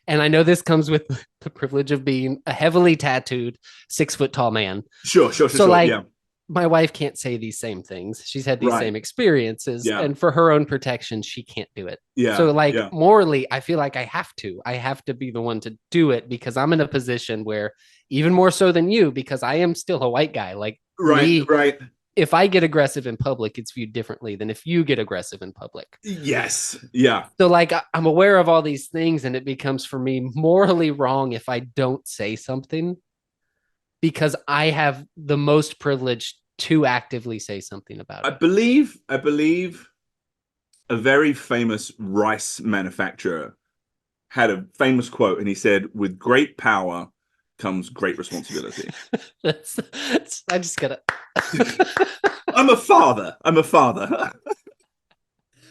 And I know this comes with the privilege of being a heavily tattooed 6 foot tall man. So like Yeah. my wife can't say these same things. She's had these Right. same experiences, Yeah. and for her own protection, she can't do it. So Yeah. like Yeah. morally, I feel like I have to be the one to do it because I'm in a position where even more so than you, because I am still a white guy. Like Right. me, Right. if I get aggressive in public, it's viewed differently than if you get aggressive in public. Yes. Yeah. So like I'm aware of all these things, and it becomes for me morally wrong if I don't say something because I have the most privilege to actively say something about it. I believe a very famous rice manufacturer had a famous quote, and he said, "With great power comes great responsibility." I just gotta. I'm a father. I'm a father.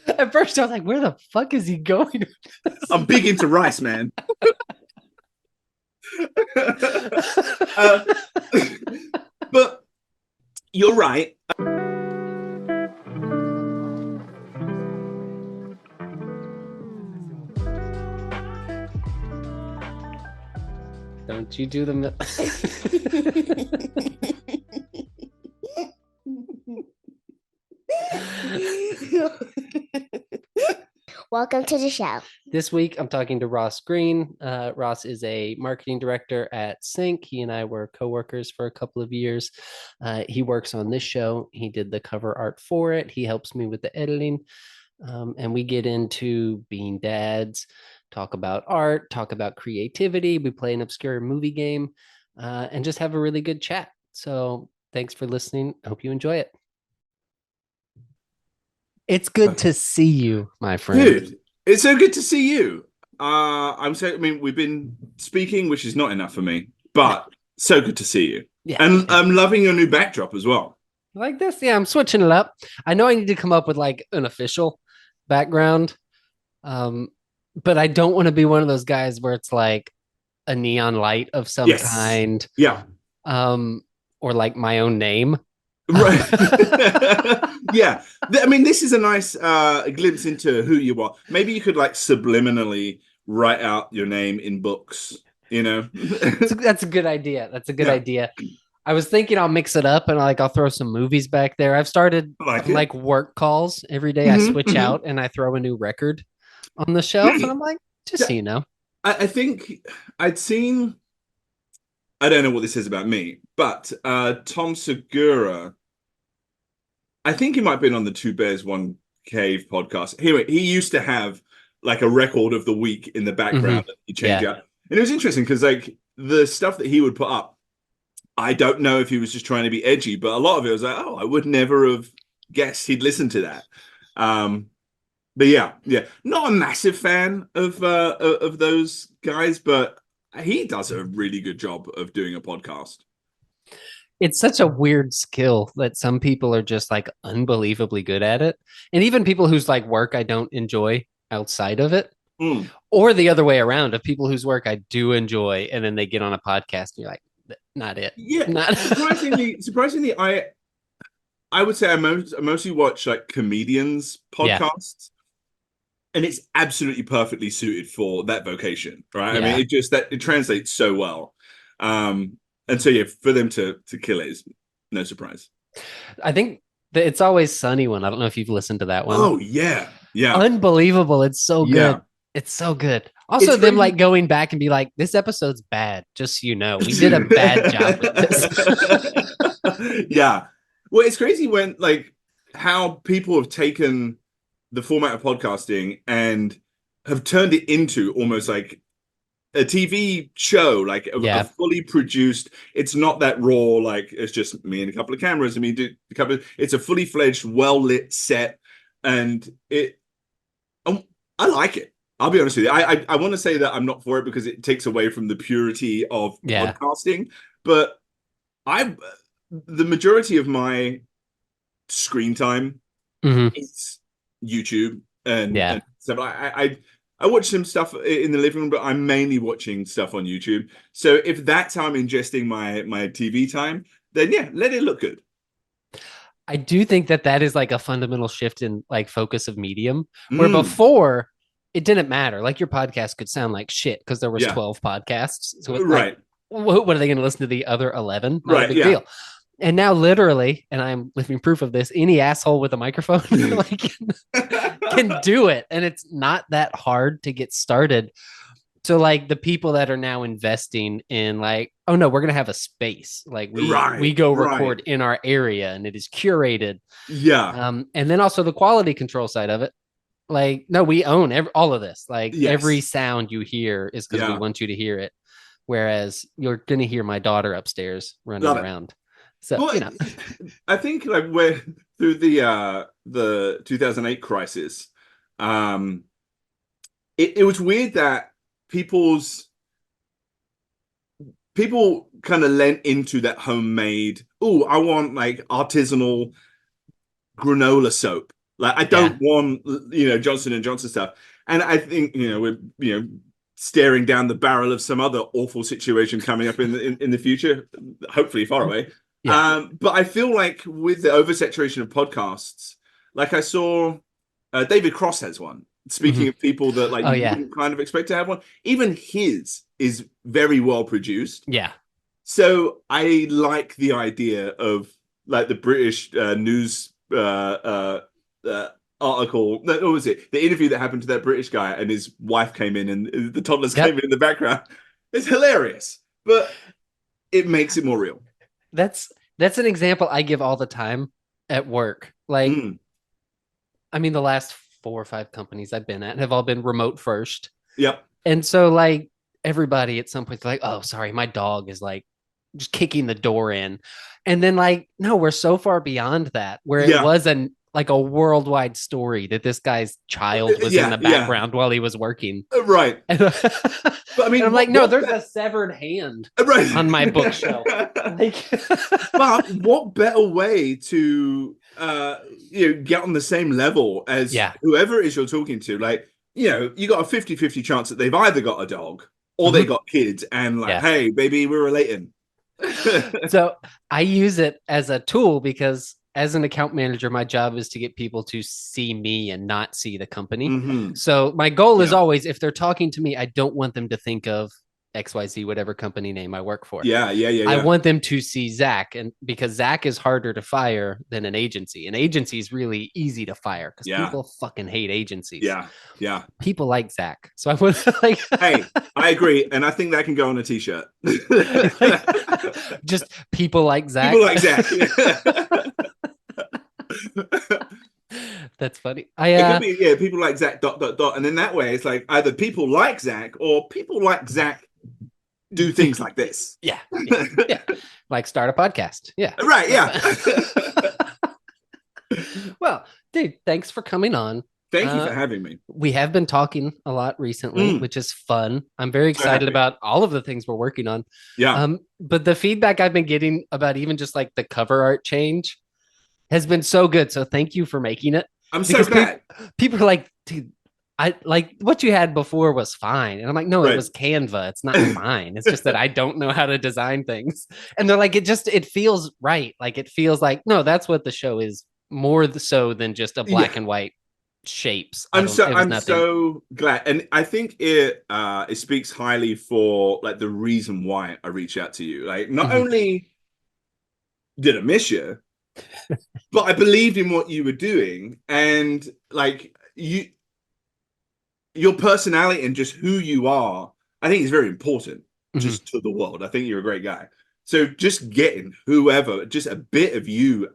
At first, I was like, "Where the fuck is he going?" I'm big into rice, man. uh, but you're right. Don't you do the. Welcome to the show. This week, I'm talking to Ross Greene. Ross is a marketing director at Sync. He and I were coworkers for a couple of years. He works on this show. He did the cover art for it. He helps me with the editing. And we get into being dads, talk about art, talk about creativity. We play an obscure movie game and just have a really good chat. So thanks for listening. I hope you enjoy it. It's good to see you, my friend. Dude, it's so good to see you. I mean, we've been speaking, which is not enough for me, but so good to see you. Yeah. And I'm loving your new backdrop as well. Like this? Yeah, I'm switching it up. I know I need to come up with like an official background. But I don't want to be one of those guys where it's like a neon light of some Yes. kind. Yeah. Or like my own name. Right. Yeah. I mean, this is a nice glimpse into who you are. Maybe you could like subliminally write out your name in books, you know? That's a good idea. That's a good idea. I was thinking I'll mix it up and I'll throw some movies back there. I've started like work calls every day. I switch out and I throw a new record on the shelf, and I'm like, just so you know. I think I'd seen, I don't know what this says about me, but Tom Segura, I think he might have been on the Two Bears, One Cave podcast. Anyway, he used to have like a record of the week in the background that he changed out. And it was interesting because like the stuff that he would put up, I don't know if he was just trying to be edgy, but a lot of it was like, oh, I would never have guessed he'd listen to that. But yeah, not a massive fan of those guys, but he does a really good job of doing a podcast. It's such a weird skill that some people are just like unbelievably good at it. And even people whose like work I don't enjoy outside of it, or the other way around, of people whose work I do enjoy, and then they get on a podcast and you're like, not it. Yeah. Not surprisingly, I would say I mostly watch like comedians podcasts. And it's absolutely perfectly suited for that vocation, right? I mean, it translates so well. And so yeah, for them to kill it is no surprise. I think the It's Always Sunny one. I don't know if you've listened to that one. Oh yeah. Unbelievable. It's so good. Yeah. It's so good. Also, them like going back and be like, this episode's bad, just so you know. We did a bad job with this. Yeah. Well, it's crazy when like how people have taken the format of podcasting and have turned it into almost like a TV show, like a fully produced. It's not that raw, like it's just me and a couple of cameras. I mean, it's a fully fledged, well lit set, and I like it. I'll be honest with you. I want to say that I'm not for it because it takes away from the purity of podcasting, but the majority of my screen time is YouTube and stuff. I watch some stuff in the living room, but I'm mainly watching stuff on YouTube. So if that's how I'm ingesting my TV time, then yeah, let it look good. I do think that is like a fundamental shift in like focus of medium, where before it didn't matter. Like your podcast could sound like shit because there was 12 podcasts. So right. What are they going to listen to the other 11? Not right. a big deal. And now literally, and I'm living proof of this, any asshole with a microphone can do it. And it's not that hard to get started. So like the people that are now investing in like, oh no, we're going to have a space. Like we go record in our area and it is curated. Yeah. And then also the quality control side of it. Like, no, we own all of this. Like every sound you hear is because we want you to hear it. Whereas you're going to hear my daughter upstairs running around. So, well, I think like we're through the 2008 crisis. It was weird that people kind of lent into that homemade. Oh, I want like artisanal granola soap. Like I don't want Johnson and Johnson stuff. And I think we're staring down the barrel of some other awful situation coming up in the future, hopefully far away. Yeah. But I feel like with the oversaturation of podcasts, like I saw David Cross has one. Speaking of people that like you kind of expect to have one, even his is very well produced. Yeah. So I like the idea of like the British news article. What was it? The interview that happened to that British guy and his wife came in and the toddlers came in the background. It's hilarious, but it makes it more real. That's an example I give all the time at work. Like, I mean, the last 4 or 5 companies I've been at have all been remote first. Yep. And so like everybody at some point like, oh, sorry, my dog is like just kicking the door in. And then like, no, we're so far beyond that where it was a worldwide story that this guy's child was in the background while he was working. Right. But I mean, I'm like, no, there's a severed hand on my bookshelf. But what better way to get on the same level as whoever it is you're talking to? Like, you got a 50-50 chance that they've either got a dog or they got kids, and like, hey, baby, we're relating. So I use it as a tool because as an account manager, my job is to get people to see me and not see the company. So my goal is always, if they're talking to me, I don't want them to think of XYZ, whatever company name I work for. I want them to see Zach, and because Zach is harder to fire than an agency. An agency is really easy to fire because people fucking hate agencies. Yeah. People like Zach. So I would like hey, I agree. And I think that can go on a t-shirt. Just people like Zach. People like Zach. That's funny. It could be, people like Zach ... And then that way it's like either people like Zach or people like Zach do things like this. Yeah. Like start a podcast. Yeah. Right. Yeah. Well, dude, thanks for coming on. Thank you for having me. We have been talking a lot recently, which is fun. I'm very excited about all of the things we're working on. Yeah. But the feedback I've been getting about even just like the cover art change has been so good. So thank you for making it. I'm so glad. People are like, dude, I like what you had before was fine. And I'm like, no, it was Canva. It's not fine. It's just that I don't know how to design things. And they're like, it feels right. Like it feels like, no, that's what the show is, more so than just a black and white shapes. I'm so glad. And I think it speaks highly for like the reason why I reached out to you. Like not only did I miss you, but I believed in what you were doing, and like your personality and just who you are, I think is very important just to the world. I think you're a great guy. So just getting whoever, just a bit of you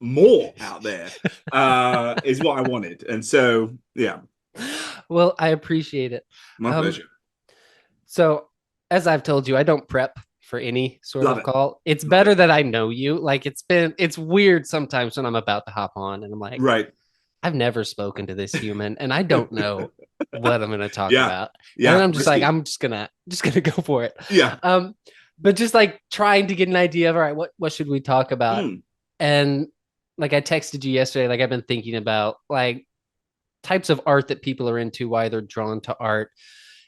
more out there is what I wanted. And so, yeah. Well, I appreciate it. My pleasure. So as I've told you, I don't prep for any sort of call. It's better that I know you. Like it's weird sometimes when I'm about to hop on and I'm like, I've never spoken to this human and I don't know what I'm going to talk about. Yeah. And I'm just like, I'm just gonna go for it. Yeah. But just like trying to get an idea of, all right, what should we talk about? And like I texted you yesterday, like I've been thinking about like types of art that people are into, why they're drawn to art.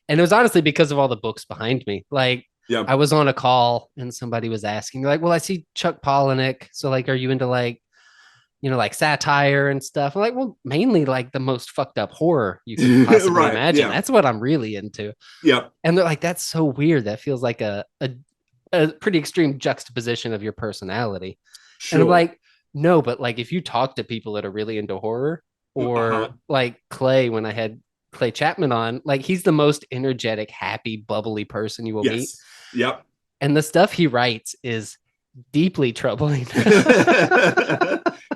And it was honestly because of all the books behind me. Like I was on a call and somebody was asking like, well, I see Chuck Palahniuk. So like, are you into like, like satire and stuff. I'm like, well, mainly like the most fucked up horror you could possibly Right. imagine. Yeah. That's what I'm really into. Yeah. And they're like, that's so weird. That feels like a pretty extreme juxtaposition of your personality. And I'm Sure. like, no, but like if you talk to people that are really into horror, Uh-huh. or like Clay, when I had Clay Chapman on, like he's the most energetic, happy, bubbly person you will meet. Yes. Yep. And the stuff he writes is deeply troubling.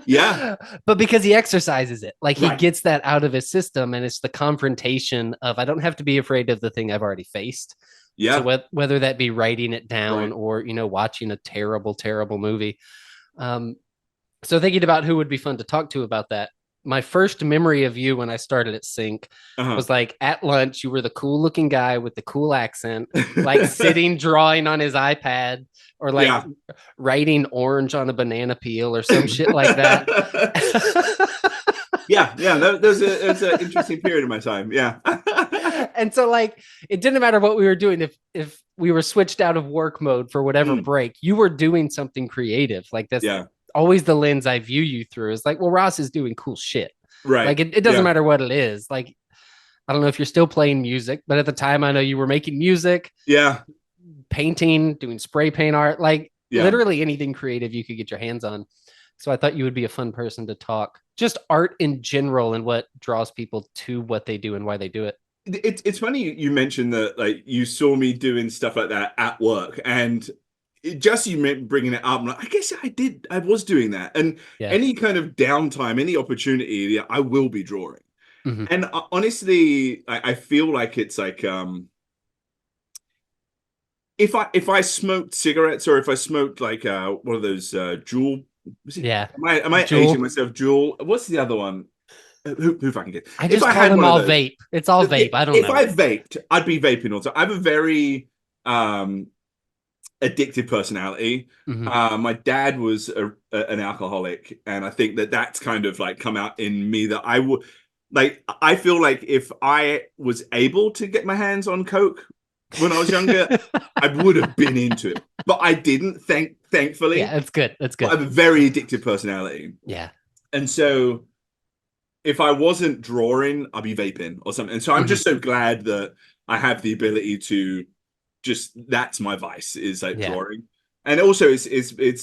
Yeah. But because he exercises it, like he Right. gets that out of his system, and it's the confrontation of I don't have to be afraid of the thing I've already faced. So Yeah. whether that be writing it down Right. or watching a terrible, terrible movie. So thinking about who would be fun to talk to about that, my first memory of you when I started at Sync Uh-huh. was like at lunch. You were the cool looking guy with the cool accent, like sitting drawing on his iPad or like Yeah. writing orange on a banana peel or some shit like that. Yeah. There's an interesting period of my time. Yeah. And so like it didn't matter what we were doing if we were switched out of work mode for whatever break, you were doing something creative. Like that's Yeah. always the lens I view you through. Is like, well, Ross is doing cool shit. Right. Like it doesn't Yeah. matter what it is. Like I don't know if you're still playing music, but at the time I know you were making music, Yeah. painting, doing spray paint art, like Yeah. literally anything creative you could get your hands on. So I thought you would be a fun person to talk. Just art in general and what draws people to what they do and why they do it. It's funny you mentioned that like you saw me doing stuff like that at work, and just you bringing it up, I'm like, I guess I was doing that, and Yeah. any kind of downtime, any opportunity, I will be drawing. Mm-hmm. And honestly, I feel like it's like if I smoked cigarettes, or if I smoked like one of those Juul. Yeah. Am I Juul. aging myself? Juul. What's the other one? Who fucking get? I just If I call had them one of all those, vape. It's all vape. I don't if know. I vaped, I'd be vaping also. I have a very addictive personality. Mm-hmm. My dad was an alcoholic, and I think that's kind of like come out in me that I would like. I feel like if I was able to get my hands on Coke when I was younger, I would have been into it, but I didn't. Thankfully, Yeah, that's good. That's good. But I have a very addictive personality. Yeah. And so if I wasn't drawing, I'd be vaping or something. And so I'm just so glad that I have the ability to just, that's my vice, is like drawing. And also it's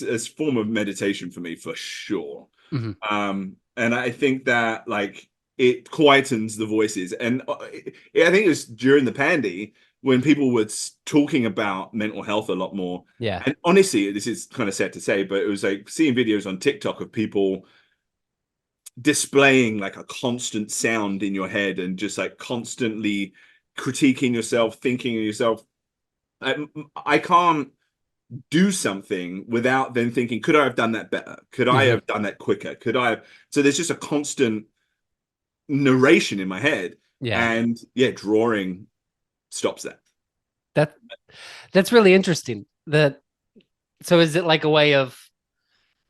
a form of meditation for me, for sure. And I think that like it quietens the voices. And I think it was during the pandy when people were talking about mental health a lot more. Yeah. And honestly, this is kind of sad to say, but it was like seeing videos on TikTok of people displaying like a constant sound in your head and just like constantly critiquing yourself, thinking of yourself. I can't do something without then thinking, could I have done that better? Could I have done that quicker? Could I have? So there's just a constant narration in my head. Yeah. And yeah, drawing stops that. That's really interesting. So is it like a way of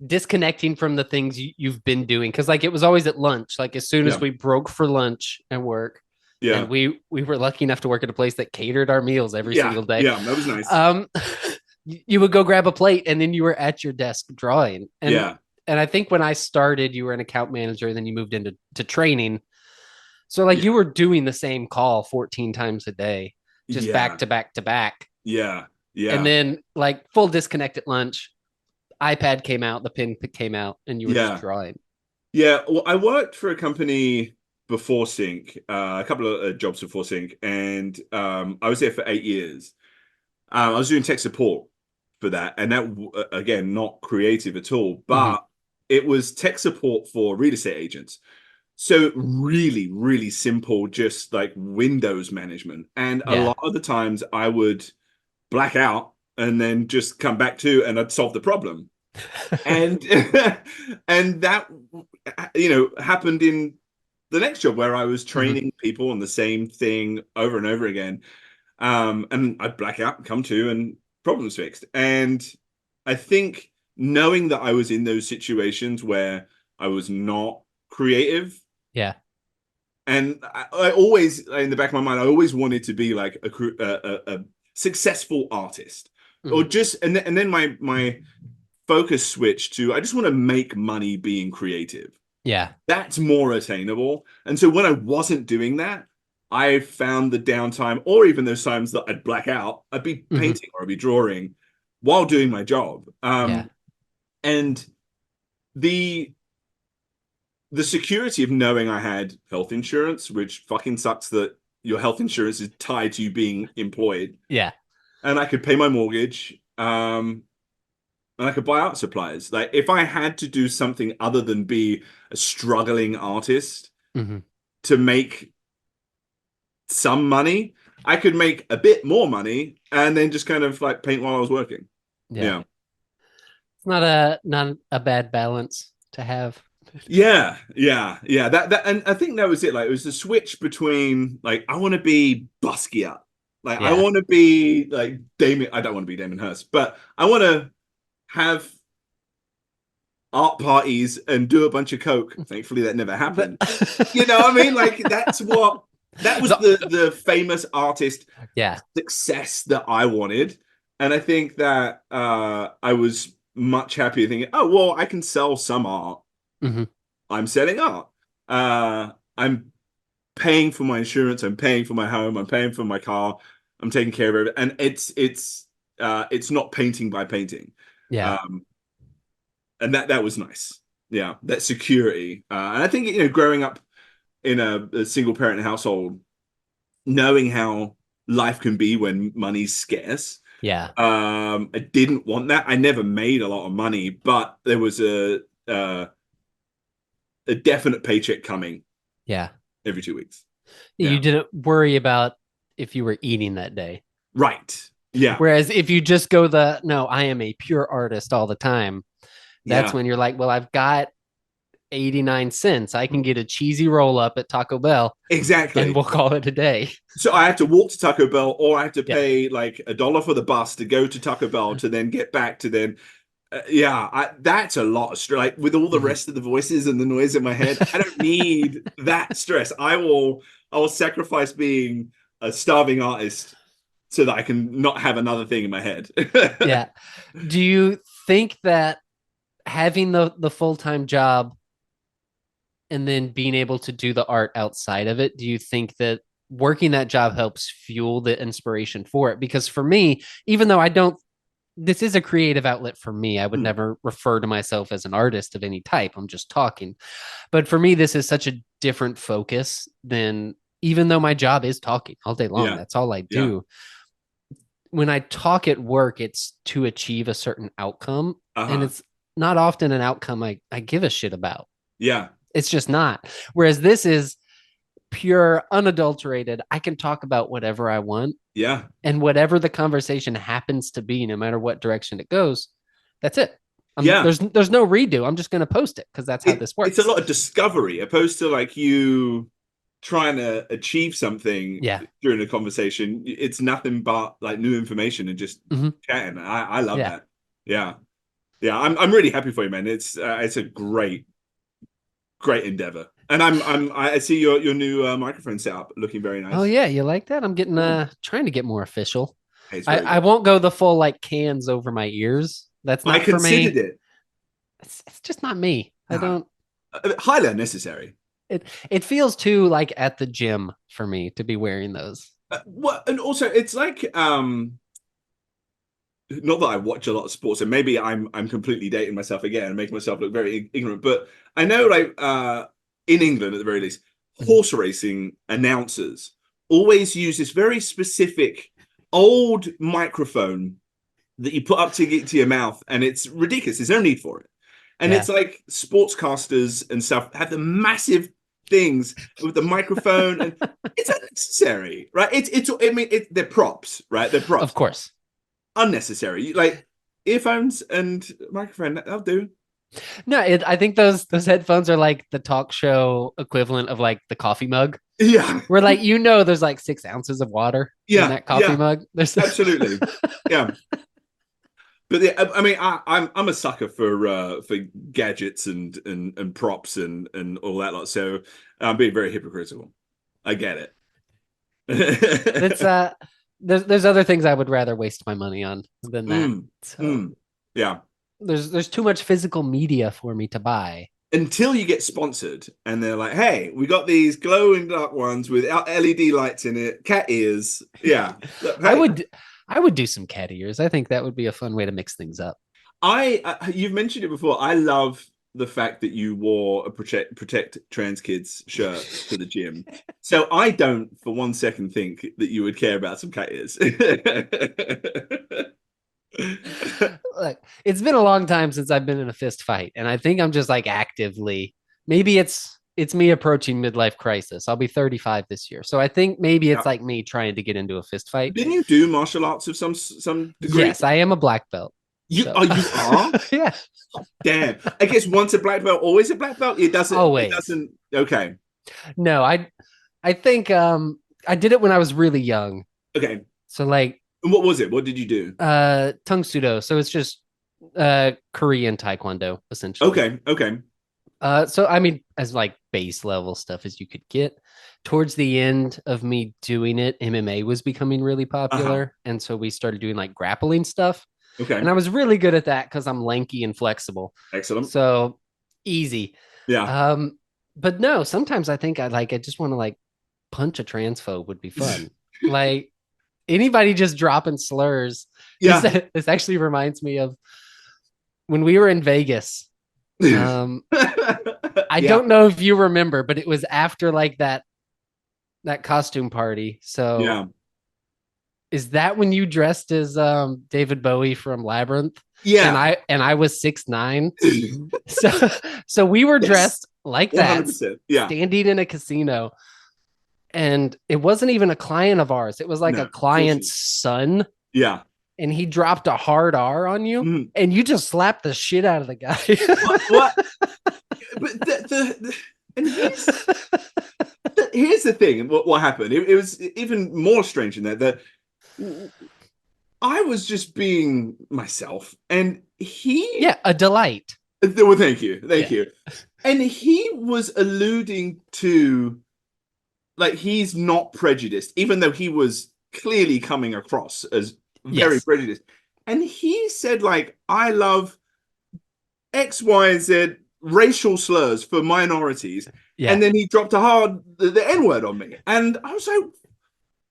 disconnecting from the things you've been doing? Because like it was always at lunch. Like as soon as we broke for lunch and work, and we were lucky enough to work at a place that catered our meals every single day. Yeah, that was nice. You would go grab a plate and then you were at your desk drawing. And I think when I started, you were an account manager, and then you moved into training. So like you were doing the same call 14 times a day, just back to back to back. Yeah. And then like full disconnect at lunch, iPad came out, the pen came out, and you were just drawing. Yeah. Well, I worked for a company before Sync, a couple of jobs before Sync, and I was there for 8 years. I was doing tech support for that, and that again, not creative at all, but it was tech support for real estate agents. So really, really simple, just like Windows management. And a lot of the times I would black out and then just come back to, and I'd solve the problem. And and that, happened in the next job where I was training people on the same thing over and over again. And I'd black out, come to, and problems fixed. And I think knowing that I was in those situations where I was not creative. Yeah. And I always, in the back of my mind, I always wanted to be like a successful artist, or just, and then my focus switch to I just want to make money being creative. Yeah. That's more attainable. And so when I wasn't doing that, I found the downtime, or even those times that I'd black out, I'd be painting or I'd be drawing while doing my job. And the security of knowing I had health insurance, which fucking sucks that your health insurance is tied to you being employed. Yeah. And I could pay my mortgage. And I could buy art supplies. Like if I had to do something other than be a struggling artist to make some money, I could make a bit more money and then just kind of like paint while I was working. Yeah. It's not a bad balance to have. Yeah. That and I think that was it. Like it was the switch between like I want to be Basquiat. Like I want to be like Damien. I don't want to be Damien Hirst, but I want to have art parties and do a bunch of coke. Thankfully that never happened. You know what I mean? Like that was the famous artist success that I wanted. And I think that I was much happier thinking, oh well, I can sell some art. I'm selling art. I'm paying for my insurance, I'm paying for my home, I'm paying for my car, I'm taking care of it. And it's not painting by painting. And that was nice. Yeah, that security. And I think, you know, growing up in a single parent household, knowing how life can be when money's scarce. I didn't want that. I never made a lot of money, but there was a definite paycheck coming. Every 2 weeks. You didn't worry about if you were eating that day. Right. Yeah. Whereas if you just go no, I am a pure artist all the time. That's when you're like, well, I've got 89 cents. I can get a cheesy roll up at Taco Bell. Exactly. And we'll call it a day. So I have to walk to Taco Bell, or I have to pay like $1 for the bus to go to Taco Bell to then get back to then. That's a lot of stress. Like with all the rest of the voices and the noise in my head, I don't need that stress. I will sacrifice being a starving artist so that I can not have another thing in my head. Do you think that having the full-time job and then being able to do the art outside of it, do you think that working that job helps fuel the inspiration for it? Because for me, even though this is a creative outlet for me, I would never refer to myself as an artist of any type. I'm just talking. But for me, this is such a different focus than, even though my job is talking all day long. That's all I do. When I talk at work, it's to achieve a certain outcome. And it's not often an outcome I give a shit about. It's just not. Whereas this is pure, unadulterated. I can talk about whatever I want. And whatever the conversation happens to be, no matter what direction it goes, that's it. There's no redo. I'm just going to post it because that's how this works. It's a lot of discovery opposed to like you trying to achieve something during a conversation. It's nothing but like new information and just chatting. I love that. I'm really happy for you, man. It's a great endeavor. And I see your new microphone setup looking very nice. Oh yeah, you like that? I'm getting trying to get more official. I won't go the full like cans over my ears. That's not for me. I considered it. It's just not me. I don't. Highly unnecessary. It feels too like at the gym for me to be wearing those. And also it's like not that I watch a lot of sports, and maybe I'm completely dating myself again and making myself look very ignorant, but I know like in England at the very least, horse racing announcers always use this very specific old microphone that you put up to get to your mouth, and it's ridiculous. There's no need for it. And it's like sportscasters and stuff have the massive things with the microphone, and it's unnecessary, right? They're props, right? They're props. Of course. Unnecessary. Like earphones and microphone, that'll do. No, I think those headphones are like the talk show equivalent of like the coffee mug. Where like there's like 6 ounces of water in that coffee mug. There's absolutely. But I mean, I'm a sucker for gadgets and props and all that lot. So I'm being very hypocritical. I get it. It's there's other things I would rather waste my money on than that. Yeah. there's too much physical media for me to buy. Until you get sponsored and they're like, hey, we got these glowing dark ones with LED lights in it, cat ears. Yeah. Look, hey. I would do some cat ears. I think that would be a fun way to mix things up. You've mentioned it before. I love the fact that you wore a protect trans kids shirt to the gym. So I don't for one second think that you would care about some cat ears. Look, it's been a long time since I've been in a fist fight, and I think I'm just like actively. Maybe it's me approaching midlife crisis. I'll be 35 this year, so I think maybe it's like me trying to get into a fist fight. Didn't you do martial arts of some degree? Yes, I am a black belt. You are? Yeah. Damn. I guess once a black belt, always a black belt. It doesn't. Always. It doesn't. Okay. No, I think I did it when I was really young. Okay. So like. And what was it? What did you do? Tung Sudo. So it's just Korean Taekwondo, essentially. Okay. So I mean, as like base level stuff as you could get. Towards the end of me doing it, MMA was becoming really popular, and so we started doing like grappling stuff. Okay. And I was really good at that because I'm lanky and flexible. Excellent. So easy. Yeah. But no, sometimes I think I just want to like punch a transphobe would be fun. Like anybody just dropping slurs. Yeah. This actually reminds me of when we were in Vegas. I don't know if you remember, but it was after like that costume party. So yeah. Is that when you dressed as David Bowie from Labyrinth? Yeah. And I was 6'9". So we were dressed like that, standing in a casino. And it wasn't even a client of ours. It was like a client's son. Yeah. And he dropped a hard R on you, and you just slapped the shit out of the guy. What? But here's the thing. What happened? It was even more strange than that. I was just being myself, and he a delight. Well, thank you. And he was alluding to like he's not prejudiced, even though he was clearly coming across as very prejudiced. And he said, like, I love X, Y, Z racial slurs for minorities. Yeah. And then he dropped the N-word on me. And I was like,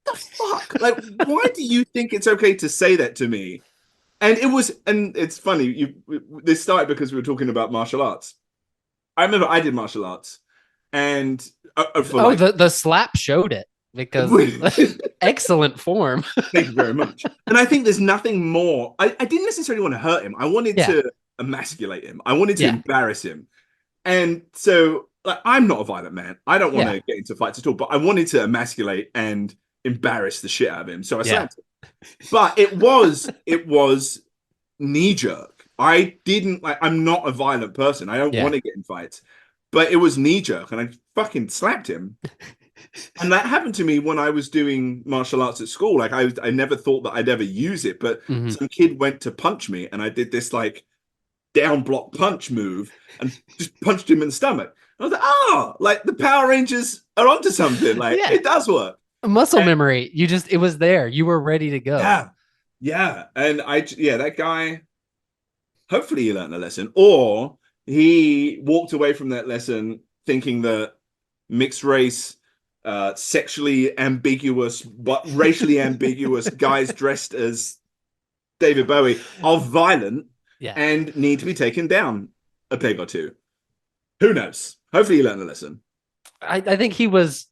the fuck? Like, why do you think it's okay to say that to me? And it's funny, this started because we were talking about martial arts. I remember I did martial arts, and the slap showed it because excellent form. Thank you very much. And I think there's nothing more. I didn't necessarily want to hurt him. I wanted to emasculate him. I wanted to embarrass him. And so, like, I'm not a violent man. I don't want to get into fights at all. But I wanted to emasculate and embarrass the shit out of him. So I slapped him. But it was knee jerk. I didn't like. I'm not a violent person. I don't want to get in fights. But it was knee jerk, and I fucking slapped him. And that happened to me when I was doing martial arts at school. Like I never thought that I'd ever use it, but some kid went to punch me, and I did this like down block punch move and just punched him in the stomach. I was like, like the Power Rangers are onto something. Like it does work. Muscle memory. It was there. You were ready to go. Yeah. And that guy, hopefully he learned a lesson, or he walked away from that lesson thinking that mixed race, sexually ambiguous, but racially ambiguous guys dressed as David Bowie are violent and need to be taken down a peg or two. Who knows? Hopefully he learned a lesson. I think he was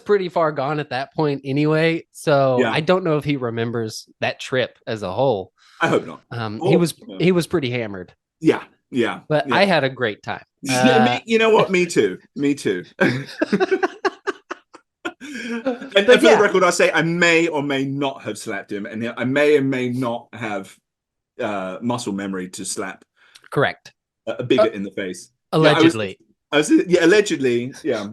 pretty far gone at that point anyway. So I don't know if he remembers that trip as a whole. I hope not. He was pretty hammered. Yeah. But I had a great time. You know what? Me too. And for the record, I say I may or may not have slapped him, and I may or may not have muscle memory to slap. Correct. A bigot in the face. Allegedly. Allegedly. Yeah.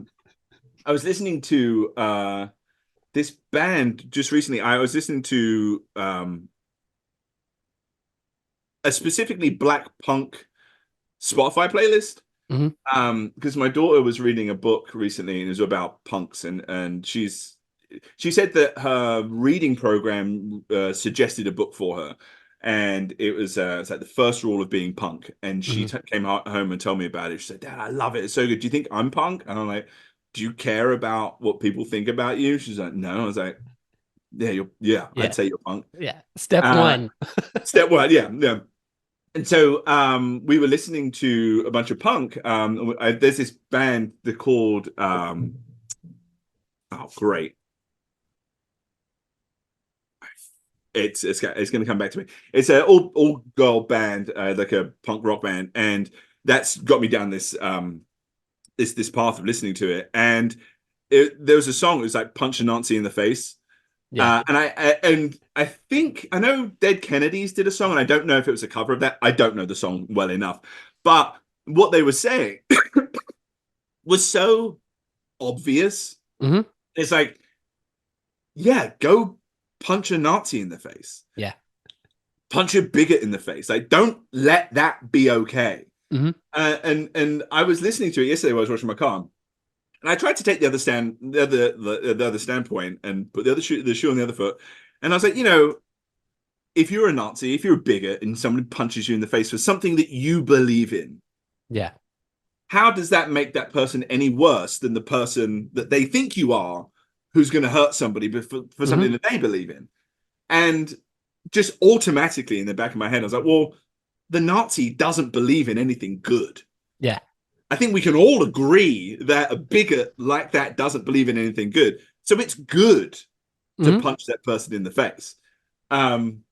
I was listening to this band just recently. I was listening to a specifically black punk Spotify playlist. Because my daughter was reading a book recently, and it was about punks, and she said that her reading program suggested a book for her, and it's like the first rule of being punk. And she came home and told me about it. She said, "Dad, I love it. It's so good. Do you think I'm punk?" And I'm like, "Do you care about what people think about you?" She's like, "No." I was like, "Yeah, I'd say you're punk." Yeah. Step one. Step one, yeah. And so we were listening to a bunch of punk. There's this band they're called great. It's going to come back to me. It's an all girl band, like a punk rock band, and that's got me down this this path of listening to it. And there was a song. It was like "Punch a Nazi in the Face." Yeah. And I think I know Dead Kennedys did a song, and I don't know if it was a cover of that. I don't know the song well enough, but what they were saying was so obvious. It's like, yeah, go punch a Nazi in the face. Yeah. Punch a bigot in the face. Like, don't let that be okay. And I was listening to it yesterday while I was washing my car. And I tried to take the other standpoint and put the shoe on the other foot. And I was like, if you're a Nazi, if you're a bigot and somebody punches you in the face for something that you believe in, yeah, how does that make that person any worse than the person that they think you are, who's going to hurt somebody for something that they believe in? And just automatically in the back of my head, I was like, well, the Nazi doesn't believe in anything good. Yeah. I think we can all agree that a bigot like that doesn't believe in anything good. So it's good to punch that person in the face. And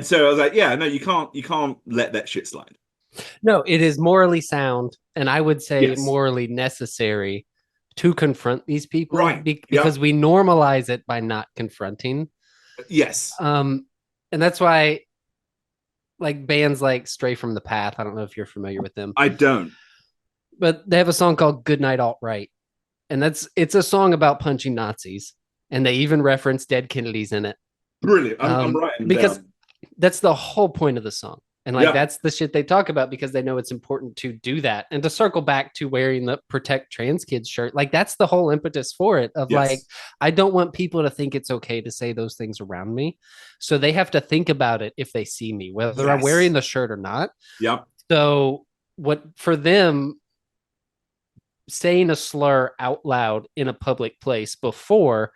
so I was like, yeah, no, you can't let that shit slide. No, it is morally sound, and I would say morally necessary to confront these people, right? Because we normalize it by not confronting. Yes. And that's why, like, bands like Stray from the Path, I don't know if you're familiar with them. I don't. But they have a song called Goodnight Alt-Right, and it's a song about punching Nazis, and they even reference Dead Kennedys in it. Brilliant. I'm writing because down. That's the whole point of the song. And that's the shit they talk about, because they know it's important to do that. And to circle back to wearing the Protect Trans Kids shirt, like, that's the whole impetus for it, of like, I don't want people to think it's okay to say those things around me. So they have to think about it if they see me, whether I'm wearing the shirt or not. Yep. So what for them, saying a slur out loud in a public place before,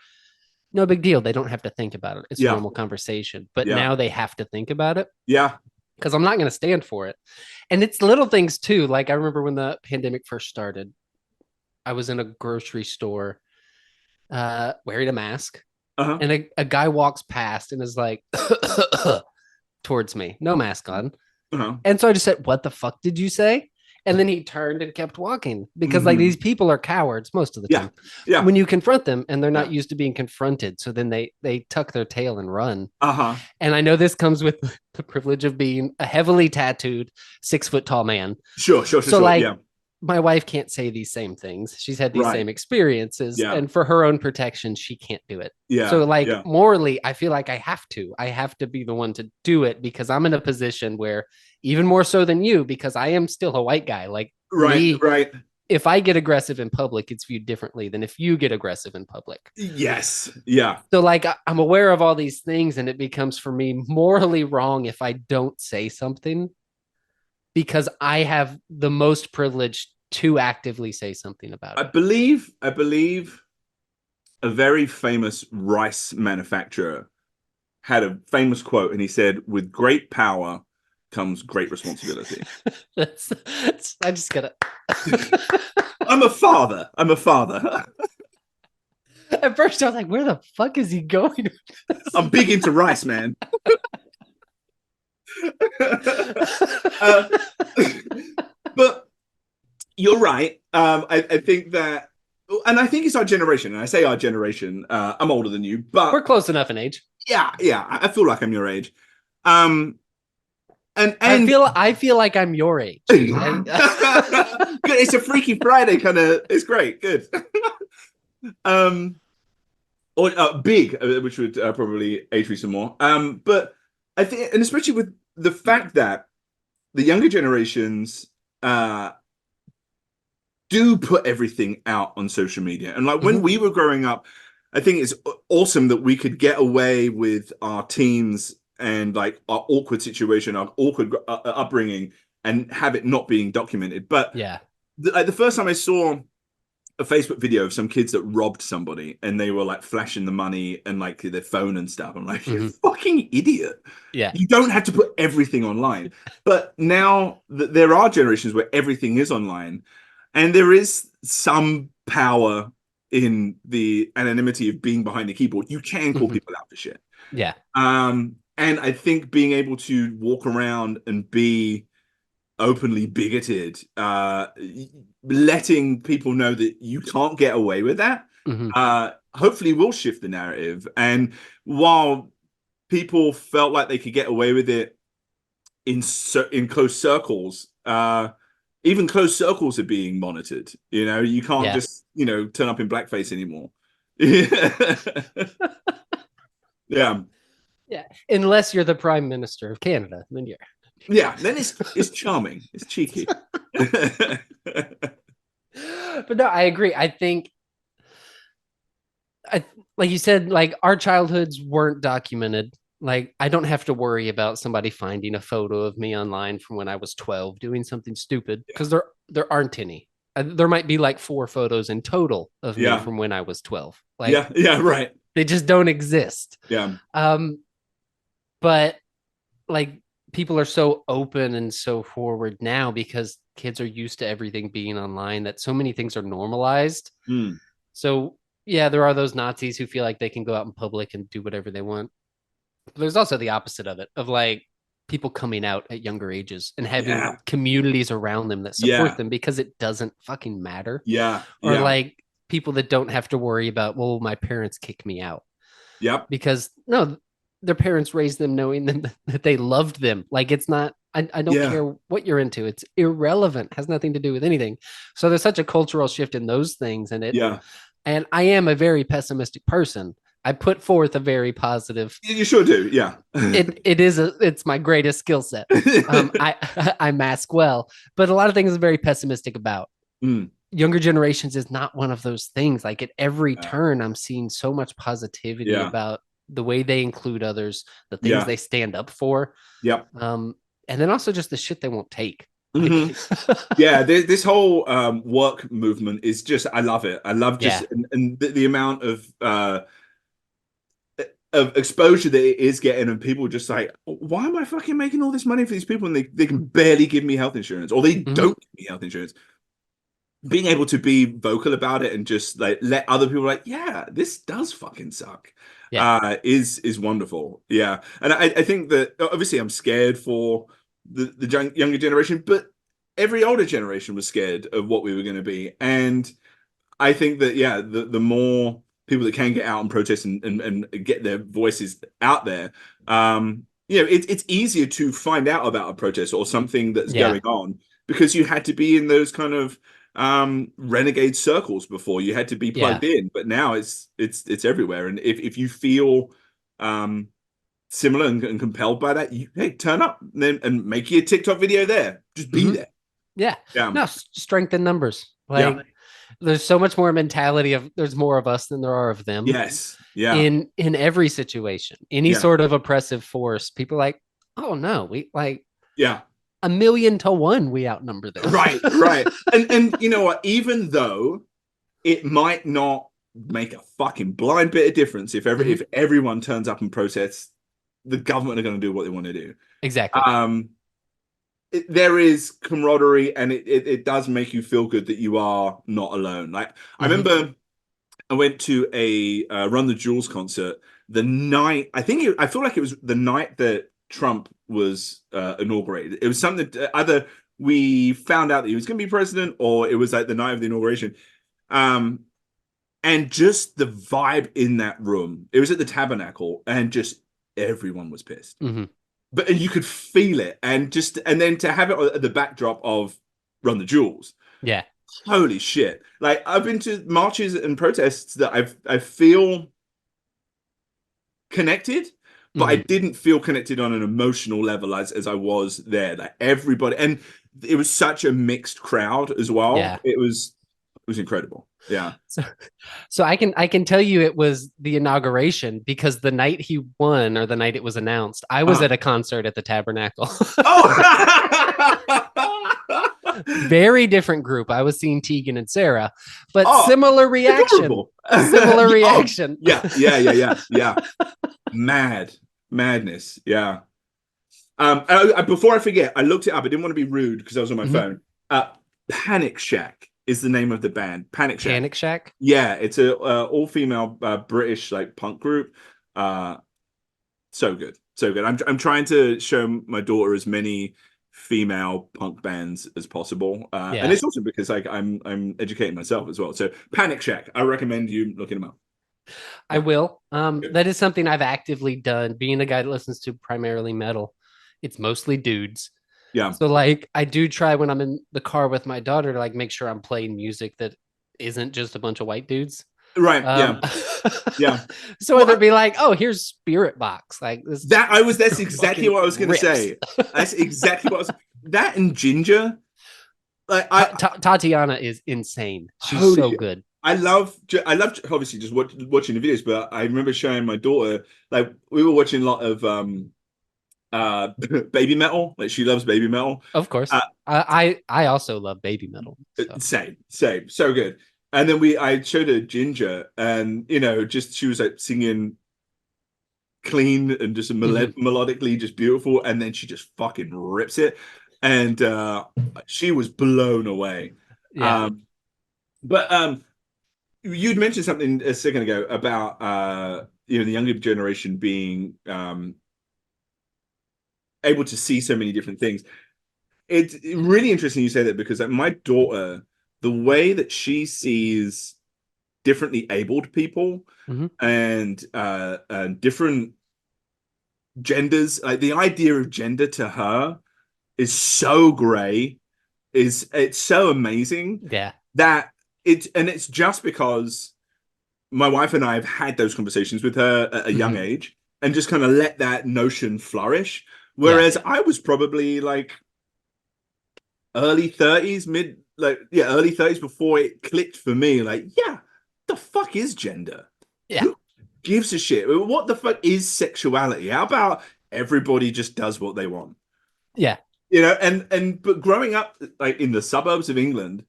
no big deal. They don't have to think about it. It's a normal conversation. But now they have to think about it. Yeah. Because I'm not going to stand for it. And it's little things too. Like, I remember when the pandemic first started, I was in a grocery store wearing a mask. And a guy walks past and is like, towards me, no mask on. And so I just said, "What the fuck did you say?" And then he turned and kept walking, because like, these people are cowards most of the time. Yeah. When you confront them, and they're not used to being confronted, so then they tuck their tail and run. And I know this comes with the privilege of being a heavily tattooed 6 foot tall man. Sure. My wife can't say these same things. She's had these same experiences, and for her own protection, she can't do it. So morally, I feel like I have to be the one to do it, because I'm in a position where, even more so than you, because I am still a white guy. Like, right. If I get aggressive in public, it's viewed differently than if you get aggressive in public. Yes. Yeah. So like, I'm aware of all these things, and it becomes for me morally wrong if I don't say something, because I have the most privilege to actively say something about it. I believe a very famous rice manufacturer had a famous quote, and he said, "With great power comes great responsibility." I just gotta. I'm a father. At first, I was like, "Where the fuck is he going?" I'm big into rice, man. But you're right. I think that, and I think it's our generation. And I say our generation. I'm older than you, but we're close enough in age. Yeah. I feel like I'm your age. And I feel like I'm your age. Good. It's a Freaky Friday kind of. It's great. Good. Or big, which would probably age me some more. But I think, and especially with the fact that the younger generations do put everything out on social media, and like when we were growing up, I think it's awesome that we could get away with our teens and like our awkward situation, our awkward upbringing, and have it not being documented. But Yeah. the first time I saw a Facebook video of some kids that robbed somebody and they were like flashing the money and like their phone and stuff, I'm like, you fucking idiot. Yeah. You don't have to put everything online. But now there are generations where everything is online, and there is some power in the anonymity of being behind a keyboard. You can call people out for shit. Yeah. And I think being able to walk around and be openly bigoted, letting people know that you can't get away with that, hopefully will shift the narrative. And while people felt like they could get away with it in close circles, even close circles are being monitored. You know, you can't just, you know, turn up in blackface anymore. Yeah. Yeah. Unless you're the Prime Minister of Canada, then you're. Yeah, then it's charming. It's cheeky. But no, I agree. I think, like you said, like our childhoods weren't documented. Like I don't have to worry about somebody finding a photo of me online from when I was 12 doing something stupid, because there aren't any. There might be like 4 photos in total of me from when I was 12. Like right. They just don't exist. Yeah. But like people are so open and so forward now because kids are used to everything being online, that so many things are normalized. So yeah, there are those Nazis who feel like they can go out in public and do whatever they want. But there's also the opposite of it, of like people coming out at younger ages and having communities around them that support them because it doesn't fucking matter. Or like people that don't have to worry about, well, my parents kick me out. Because no, their parents raised them knowing that they loved them. Like it's not, I don't care what you're into. It's irrelevant, has nothing to do with anything. So there's such a cultural shift in those things. And and I am a very pessimistic person. I put forth a very positive. You sure do. Yeah. It's my greatest skill set. I mask well, but a lot of things I'm very pessimistic about. Younger generations is not one of those things. Like at every turn, I'm seeing so much positivity about the way they include others, the things they stand up for. And then also just the shit they won't take. This whole work movement is just, I love it. I love just and the amount of exposure that it is getting, and people just like, why am I fucking making all this money for these people and they can barely give me health insurance, or they don't give me health insurance. Being able to be vocal about it and just like let other people like, yeah, this does fucking suck. Is wonderful. And I think that obviously I'm scared for the younger generation, but every older generation was scared of what we were going to be. And I think that the more people that can get out and protest and get their voices out there, it's easier to find out about a protest or something that's going on, because you had to be in those kind of renegade circles before. You had to be plugged in, but now it's everywhere. And if you feel similar and compelled by that, hey, turn up and make your TikTok video there. Just be there. No, strength in numbers. Like there's so much more mentality of there's more of us than there are of them. In every situation, any sort of oppressive force, people are like, oh no, we like 1,000,000 to 1 we outnumber them. Right. and you know what, even though it might not make a fucking blind bit of difference if everyone turns up and protests, the government are going to do what they want to do. Exactly. There is camaraderie, and it does make you feel good that you are not alone. Like I remember I went to a Run the Jewels concert the night, I feel like it was the night that Trump was inaugurated. It was something that either we found out that he was going to be president, or it was like the night of the inauguration. And just the vibe in that room, it was at the Tabernacle, and just everyone was pissed. But you could feel it, and then to have it at the backdrop of Run the Jewels. Holy shit. Like I've been to marches and protests that I feel connected, but I didn't feel connected on an emotional level as I was there. Like everybody, and it was such a mixed crowd as well. It was incredible. Yeah. So I can tell you it was the inauguration because the night he won or the night it was announced, I was at a concert at the Tabernacle. Oh. Very different group. I was seeing Tegan and Sarah, but Oh, similar reaction. adorable. Similar reaction. Yeah. Madness. Yeah. Before I forget, I looked it up. I didn't want to be rude because I was on my phone. Panic Shack is the name of the band. Panic Shack. Panic Shack. Yeah, it's a all-female British like punk group. So good, so good. I'm trying to show my daughter as many female punk bands as possible, and it's awesome because like I'm educating myself as well. So Panic Shack, I recommend you looking them up. I will. That is something I've actively done. Being a guy that listens to primarily metal, it's mostly dudes. Yeah. So like I do try when I'm in the car with my daughter to like make sure I'm playing music that isn't just a bunch of white dudes. Right. Yeah. So whether it be like, oh, here's Spirit Box, like this. That's exactly what I was going to say. That's exactly what I was. That and Ginger. Like Tatiana is insane. She's so good. I love obviously just watching the videos, but I remember showing my daughter, like we were watching a lot of baby metal. Like she loves baby metal. Of course. I also love baby metal. So. Same. So good. And then I showed her Ginger, and just she was like singing clean and just melodically just beautiful, and then she just fucking rips it, and she was blown away. Yeah. But you'd mentioned something a second ago about the younger generation being able to see so many different things. It's really interesting you say that because like, my daughter, the way that she sees differently abled people and different genders, like the idea of gender to her is so gray, it's so amazing. Yeah. That it's just because my wife and I have had those conversations with her at a young age and just kind of let that notion flourish. Whereas I was probably like early 30s, early 30s before it clicked for me. Like, the fuck is gender? Yeah. Who gives a shit? What the fuck is sexuality? How about everybody just does what they want? Yeah. But growing up like in the suburbs of England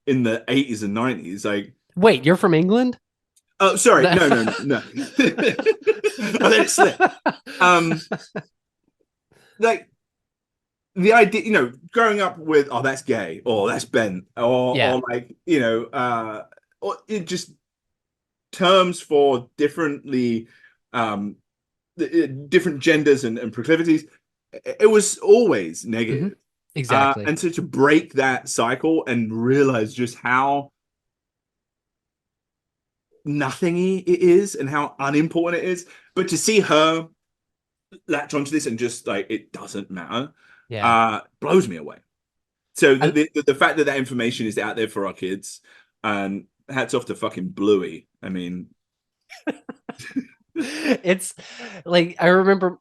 in the 80s and 90s, like, wait, you're from England? Oh, sorry. No. I let it slip. Like the idea, growing up with, oh, that's gay, or that's bent, or like, or it just terms for differently, different genders and proclivities. It was always negative. Exactly. And so to break that cycle and realize just how nothingy it is and how unimportant it is, but to see her latch onto this and just like it doesn't matter, blows me away. So the fact that information is out there for our kids, and hats off to fucking Bluey. I mean, it's like I remember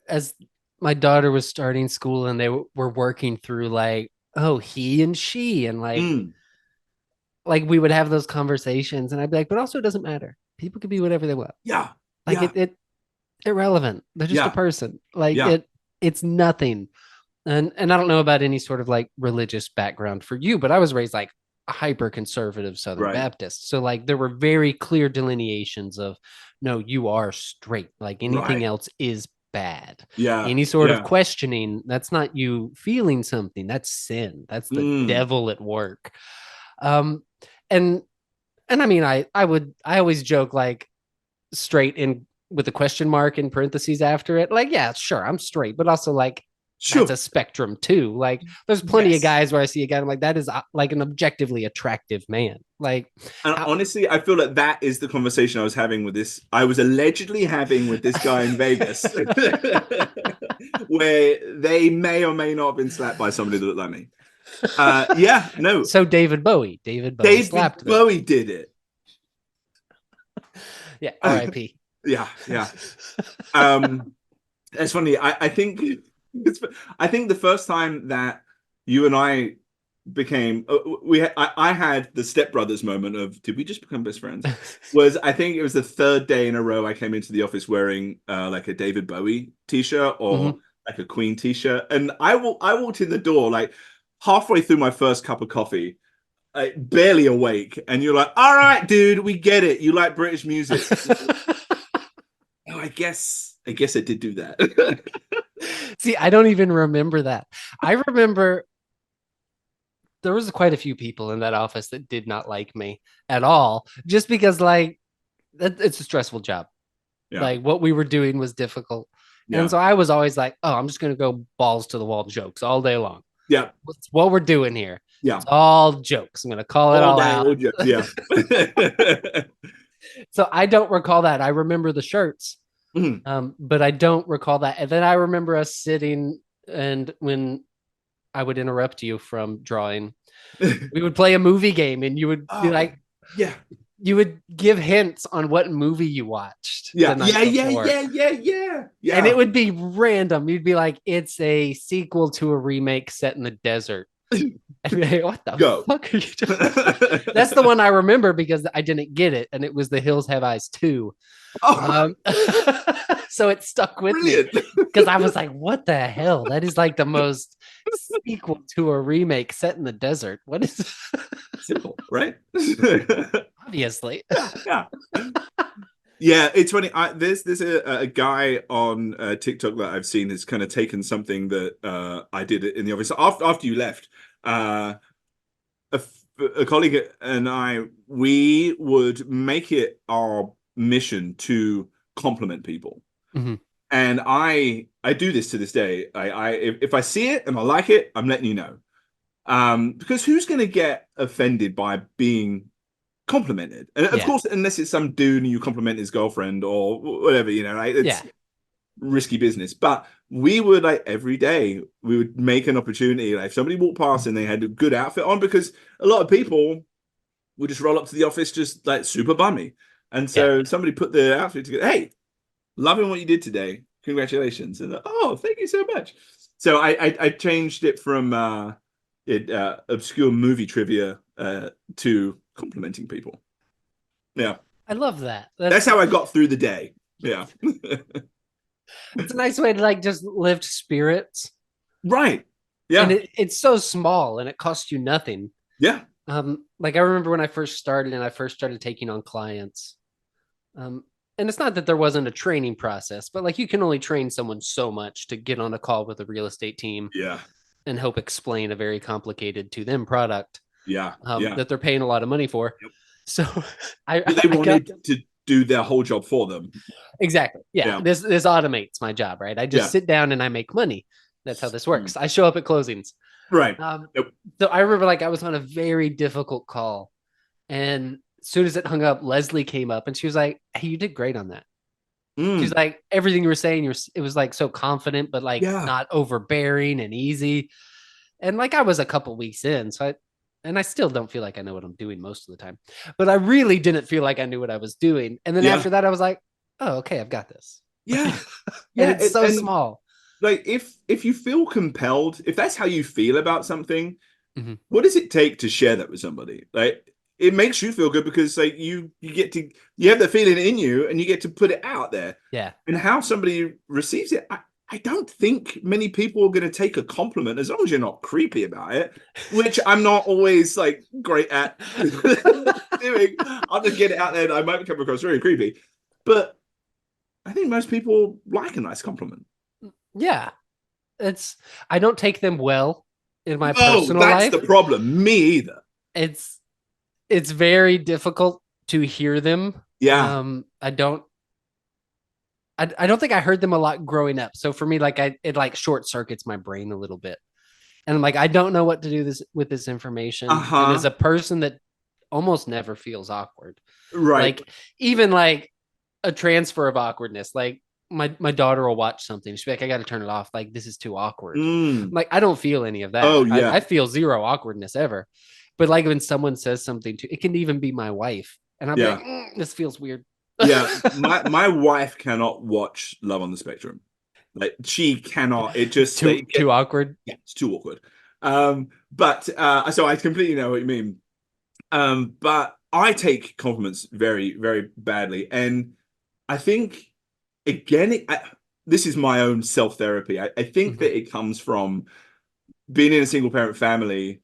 as my daughter was starting school and they were working through like, oh, he and she, and like we would have those conversations and I'd be like, but also it doesn't matter. People can be whatever they want. Yeah. Like it irrelevant. They're just a person. Like it's nothing. And I don't know about any sort of like religious background for you, but I was raised like a hyper conservative Southern Baptist. So like there were very clear delineations of no, you are straight. Like anything else is bad. Yeah. Any sort of questioning, that's not you feeling something. That's sin. That's the devil at work. And I mean, I always joke like straight in with a question mark in parentheses after it. Like, yeah, sure, I'm straight, but also like that's a spectrum too. Like there's plenty of guys where I see a guy, I'm like, that is like an objectively attractive man. Like, and honestly, I feel like that is the conversation I was having with this. I was allegedly having with this guy in Vegas, where they may or may not have been slapped by somebody that looked like me. So David Bowie slapped Bowie did it. Yeah, R.I.P. Yeah. It's funny. I think the first time that you and I became I had the stepbrothers moment of, did we just become best friends? I think it was the third day in a row I came into the office wearing like a David Bowie t-shirt or like a Queen t-shirt, and I walked in the door like halfway through my first cup of coffee, barely awake, and you're like, all right, dude, we get it, you like British music. Oh, I guess I did do that. See, I don't even remember that. I remember there was quite a few people in that office that did not like me at all, just because like it's a stressful job. Yeah. Like what we were doing was difficult. Yeah. And so I was always like, oh, I'm just going to go balls to the wall jokes all day long. Yeah. That's what we're doing here. Yeah. It's all jokes. I'm going to call it all out. All jokes. Yeah. So I don't recall that. I remember the shirts, but I don't recall that. And then I remember us sitting, and when I would interrupt you from drawing, we would play a movie game, and you would be like, yeah. You would give hints on what movie you watched. Yeah. And it would be random. You'd be like, it's a sequel to a remake set in the desert. I'd be like, what the fuck are you doing? That's the one I remember because I didn't get it, and it was The Hills Have Eyes 2. So it stuck with me because I was like, what the hell? That is like the most sequel to a remake set in the desert. What is simple, right? Obviously. Yeah, it's funny. There's a guy on TikTok that I've seen has kind of taken something that I did in the office after you left. A colleague and we would make it our mission to compliment people. And I do this to this day. If I see it and I like it, I'm letting you know. Because who's going to get offended by being complimented? And of course, unless it's some dude and you compliment his girlfriend or whatever, it's risky business. But we would every day we would make an opportunity. Like if somebody walked past and they had a good outfit on, because a lot of people would just roll up to the office just like super bummy. And so somebody put the outfit together. Hey, loving what you did today. Congratulations. And oh, thank you so much. So I changed it from obscure movie trivia to complimenting people. Yeah. I love that. That's how I got through the day. Yeah. It's a nice way to just lift spirits. Right. Yeah. And it's so small and it costs you nothing. Yeah. I remember when I first started taking on clients. And it's not that there wasn't a training process, but you can only train someone so much to get on a call with a real estate team. Yeah. And help explain a very complicated to them product. Yeah. That they're paying a lot of money for. Yep. So they wanted to do their whole job for them. Exactly. Yeah. This automates my job, right? I just sit down and I make money. That's how this works. I show up at closings. Right. So I remember I was on a very difficult call, and as soon as it hung up, Leslie came up and she was like, hey, you did great on that. She's like, everything you were saying, it was so confident, but not overbearing and easy. And I was a couple weeks in, so I still don't feel like I know what I'm doing most of the time, but I really didn't feel like I knew what I was doing. And then after that, I was like, oh, okay, I've got this. Yeah. It's so small. If you feel compelled, if that's how you feel about something, what does it take to share that with somebody? It makes you feel good because you have the feeling in you and you get to put it out there. Yeah. And how somebody receives it, I don't think many people are going to take a compliment as long as you're not creepy about it, which I'm not always great at doing. I'll just get it out there and I might come across very creepy. But I think most people like a nice compliment. Yeah. I don't take them well in my personal life. That's the problem. Me either. It's very difficult to hear them. Yeah. I don't think I heard them a lot growing up. So for me, it short circuits my brain a little bit. And I'm like, I don't know what to do with this information. And as a person that almost never feels awkward. Right. Even a transfer of awkwardness. My daughter will watch something. She'll be like, I got to turn it off. This is too awkward. I don't feel any of that. Oh, yeah. I feel zero awkwardness ever. But when someone says something it can even be my wife. And I'm like, this feels weird. Yeah. My wife cannot watch Love on the Spectrum. She cannot. It just too awkward. Yeah, it's too awkward. But so I completely know what you mean. But I take compliments very, very badly. And I think, again, this is my own self-therapy. I think that it comes from being in a single parent family,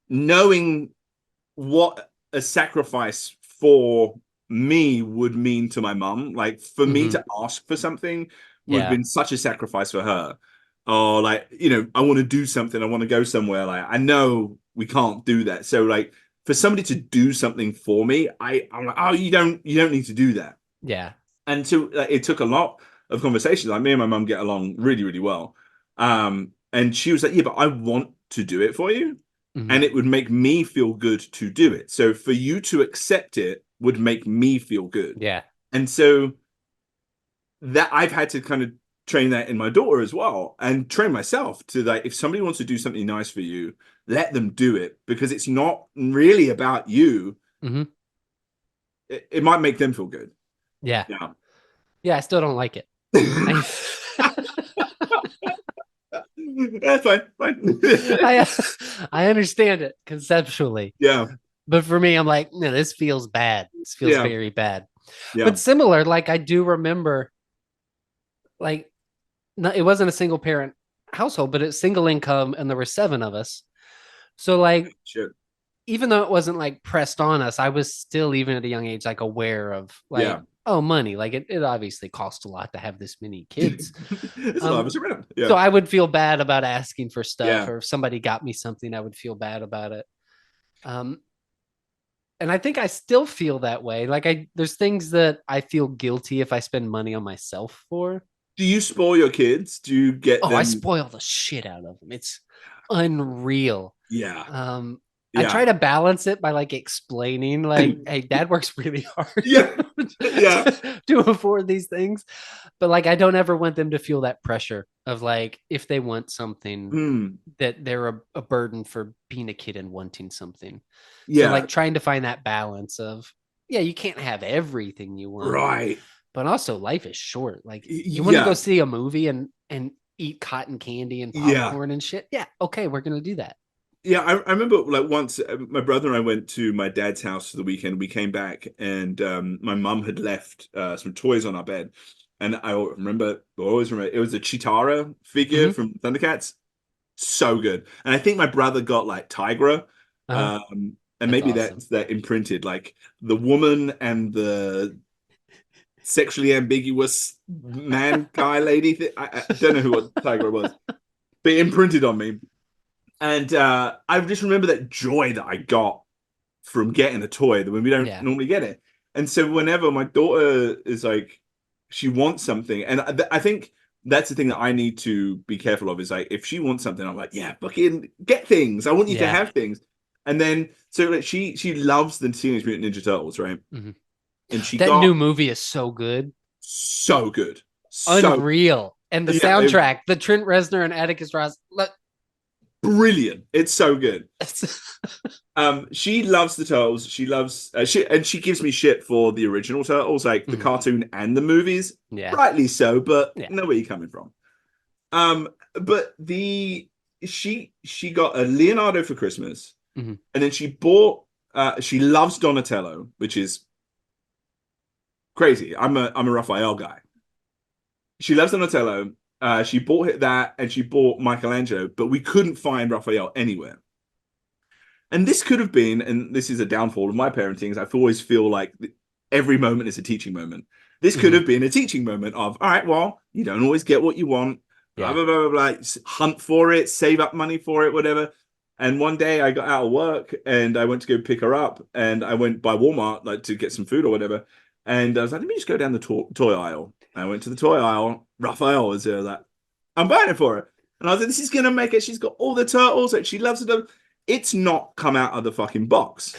knowing what a sacrifice for me would mean to my mum. Like for me to ask for something would have been such a sacrifice for her. Or like, I want to do something, I want to go somewhere. Like I know we can't do that. So like for somebody to do something for me, I'm like, oh, you don't need to do that. Yeah. And so it took a lot of conversations. Like me and my mum get along really, really well. And she was like, yeah, but I want to do it for you. And it would make me feel good to do it. So for you to accept it would make me feel good. Yeah. And so that I've had to kind of train that in my daughter as well, and train myself to like, if somebody wants to do something nice for you, let them do it, because it's not really about you. It might make them feel good. Yeah. I still don't like it. That's fine. I understand it conceptually. Yeah. But for me, I'm like, no, this feels bad. This feels very bad. Yeah. But similar, like I do remember, like, it wasn't a single parent household, but it's single income, and there were 7 of us. So like, even though it wasn't like pressed on us, I was still, even at a young age, like aware of like, oh, money. Like it obviously costs a lot to have this many kids. There's a lot of us around. Yeah. So I would feel bad about asking for stuff, Yeah. or if somebody got me something, I would feel bad about it. And I think I still feel that way. Like there's things that I feel guilty if I spend money on myself for. Do you spoil your kids? Do you get them? I spoil the shit out of them. It's unreal. Yeah. I try to balance it by like explaining, like, hey, dad works really hard to afford these things. But like, I don't ever want them to feel that pressure of like, if they want something, that they're a burden for being a kid and wanting something. So like trying to find that balance of, you can't have everything you want. Right. But also life is short. Like you want to go see a movie and eat cotton candy and popcorn and shit. Yeah. Okay. We're going to do that. Yeah, I remember like once my brother and I went to my dad's house for the weekend. We came back and my mum had left some toys on our bed. And I always remember it was a Chitara figure from Thundercats. So good. And I think my brother got like Tigra. And maybe awesome. That's imprinted, like the woman and the sexually ambiguous man guy lady. I don't know who what Tigra was, but it imprinted on me. And I just remember that joy that I got from getting a toy that when we don't normally get it. And so whenever my daughter is like, she wants something, and I think that's the thing that I need to be careful of, is like, if she wants something, I'm like, yeah, fucking get things. I want you to have things. And then so like, she loves the Teenage Mutant Ninja Turtles, right? And that new movie is so good, so good, unreal, and the soundtrack, the Trent Reznor and Atticus Ross. Brilliant. It's so good. She loves the Turtles. She loves she gives me shit for the original Turtles, like the cartoon and the movies. Rightly so, but know where you're coming from. But she got a Leonardo for Christmas, and then she bought she loves Donatello, which is crazy. I'm a Raphael guy. She loves Donatello. She bought that, and she bought Michelangelo, but we couldn't find Raphael anywhere. And this could have been, and this is a downfall of my parenting, is I always feel like every moment is a teaching moment. This could have been a teaching moment of, all right, well, you don't always get what you want, blah, blah, blah, blah, blah, hunt for it, save up money for it, whatever. And one day I got out of work and I went to go pick her up, and I went by Walmart like to get some food or whatever. And I was like, let me just go down the toy aisle. I went to the toy aisle. Raphael was there. Like, I'm buying it for her. And I was like, this is going to make it. She's got all the turtles. Like, she loves it. It's not come out of the fucking box.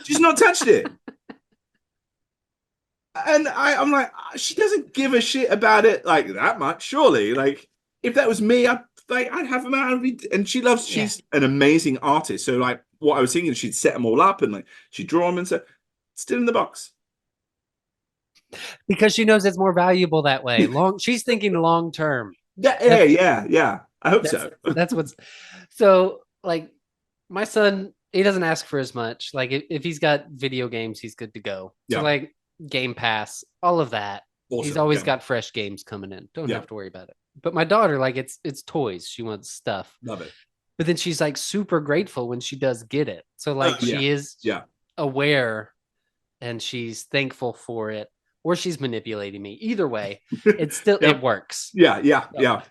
She's not touched it. And I'm like, she doesn't give a shit about it like that much, surely. Like, if that was me, I'd have them out. And she's an amazing artist. So, like, what I was thinking, she'd set them all up and, like, she'd draw them and so, still in the box. Because she knows it's more valuable that way. She's thinking long term. Yeah. I hope so. That's what's so like my son, he doesn't ask for as much. Like if he's got video games, he's good to go. So Yeah. like Game Pass, all of that. He's Awesome. always Yeah. got fresh games coming in. Don't Yeah. have to worry about it. But my daughter, like it's toys. She wants stuff. Love it. But then she's like super grateful when she does get it. So like Yeah. she is Yeah. aware and she's thankful for it, or she's manipulating me. Either way, it's still Yeah. it works. Yeah. Yeah. So- Yeah.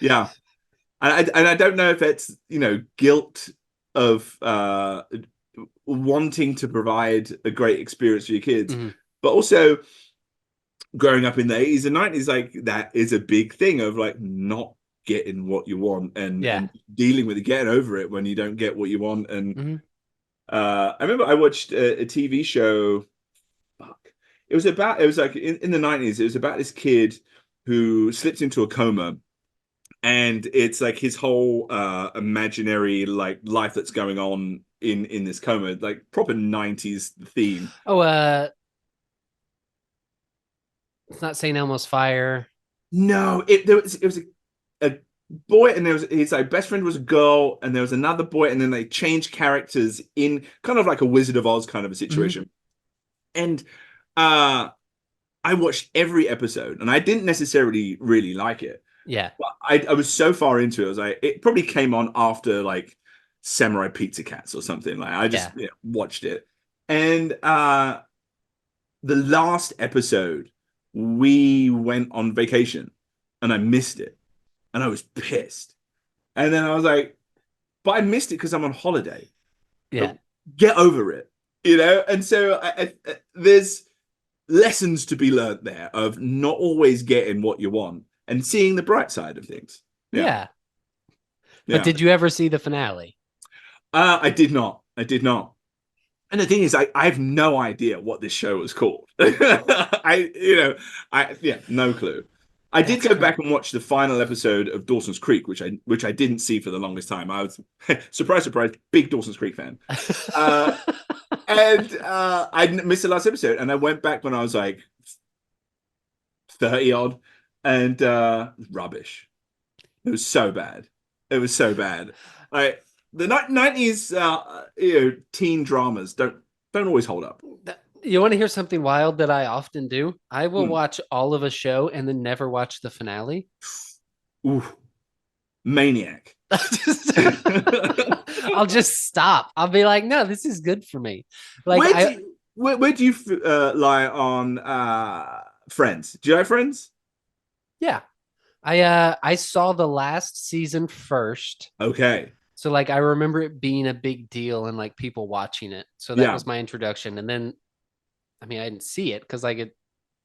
Yeah. And I don't know if it's, guilt of wanting to provide a great experience for your kids, Mhm. but also growing up in the 80s and 90s, like that is a big thing of like not getting what you want and dealing with it, getting over it when you don't get what you want. And Mhm. I remember I watched a TV show. It was like in the 90s, it was about this kid who slips into a coma. And it's like his whole imaginary like life that's going on in this coma, like proper 90s theme. Oh, it's not St. Elmo's Fire. No, it was a boy, and his like best friend was a girl, and there was another boy, and then they changed characters in kind of like a Wizard of Oz kind of a situation. And I watched every episode, and I didn't necessarily really like it. Yeah. But I was so far into it. I was like, it probably came on after like Samurai Pizza Cats or something. Like I just watched it. And the last episode, we went on vacation and I missed it. And I was pissed. And then I was like, but I missed it because I'm on holiday. Yeah. Get over it. And so there's lessons to be learned there of not always getting what you want and seeing the bright side of things. Yeah. But did you ever see the finale? I did not. And the thing is, I have no idea what this show was called. No clue. I did go back and watch the final episode of Dawson's Creek, which I didn't see for the longest time. I was surprise, big Dawson's Creek fan. And I missed the last episode, and I went back when I was like 30 odd, and rubbish. It was so bad. Like the 90s, teen dramas don't always hold up. You want to hear something wild that I often do? I will watch all of a show and then never watch the finale. Ooh, maniac. I'll just stop. I'll be like, no, this is good for me. Like, where do you lie on Friends? Do you like Friends? Yeah, I saw the last season first. Okay. So like I remember it being a big deal and like people watching it. So that was my introduction. And then I didn't see it because like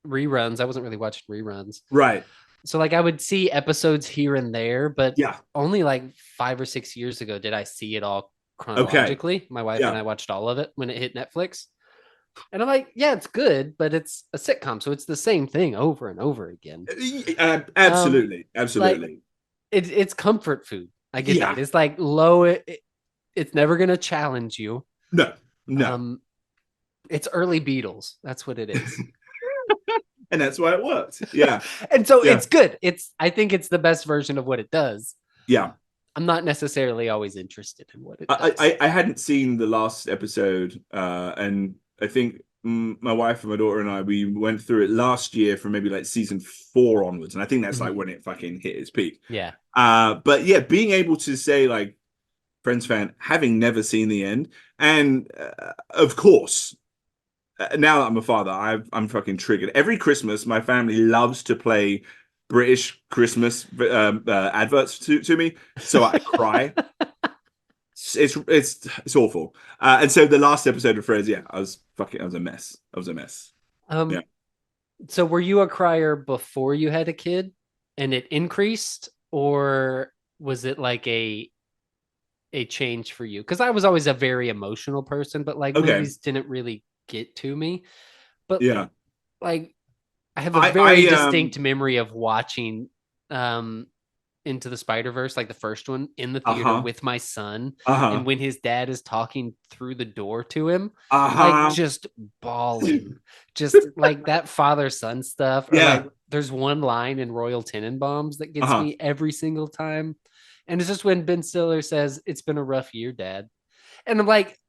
reruns. I wasn't really watching reruns. Right. So like I would see episodes here and there, but yeah, only like 5 or 6 years ago did I see it all chronologically. Okay. My wife and I watched all of it when it hit Netflix. And I'm like, yeah, it's good, but it's a sitcom, so it's the same thing over and over again. Absolutely. Like, it's comfort food. I get that. It's like low. It's never gonna challenge you. No. It's early Beatles. That's what it is. And that's why it works. Yeah. And so it's good. I think it's the best version of what it does. Yeah. I'm not necessarily always interested in what it does. I hadn't seen the last episode, and I think my wife and my daughter and I, we went through it last year from maybe like season 4 onwards. And I think that's like when it fucking hit its peak. Yeah. But yeah, being able to say like Friends fan, having never seen the end. And of course, now that I'm a father, I'm fucking triggered. Every Christmas, my family loves to play British Christmas adverts to me. So I cry. It's awful. And so the last episode of Friends, I was a mess. Yeah. So were you a crier before you had a kid and it increased, or was it like a change for you? Because I was always a very emotional person, but like movies didn't really get to me. But like I have a very distinct memory of watching Into the Spider-Verse, like the first one, in the theater with my son. And when his dad is talking through the door to him, like just bawling, just like that father-son stuff. Or like there's one line in Royal Tenenbaums that gets me every single time. And it's just when Ben Stiller says, "It's been a rough year, Dad." And I'm like,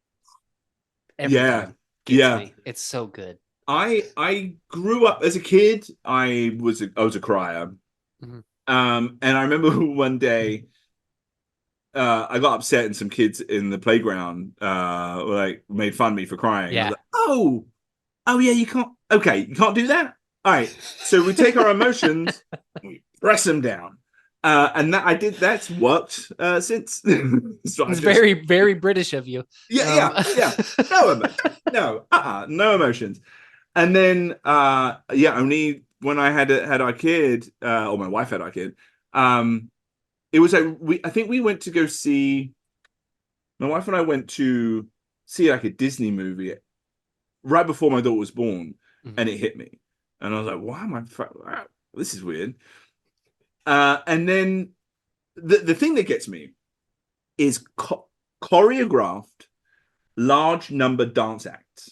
every time gets me. It's so good. I grew up as a kid. I was a crier. And I remember one day I got upset and some kids in the playground like made fun of me for crying. Yeah. I was like, oh yeah, you can't. Okay, you can't do that. All right. So we take our emotions, we press them down. And that I did. That's worked since. So it's very, very British of you. Yeah. No emotions. And then only when I had our kid, or my wife had our kid, it was like I think we went to go see. My wife and I went to see like a Disney movie right before my daughter was born, and it hit me, and I was like, "Why am I? Wow, this is weird." And then the thing that gets me is choreographed large number dance acts.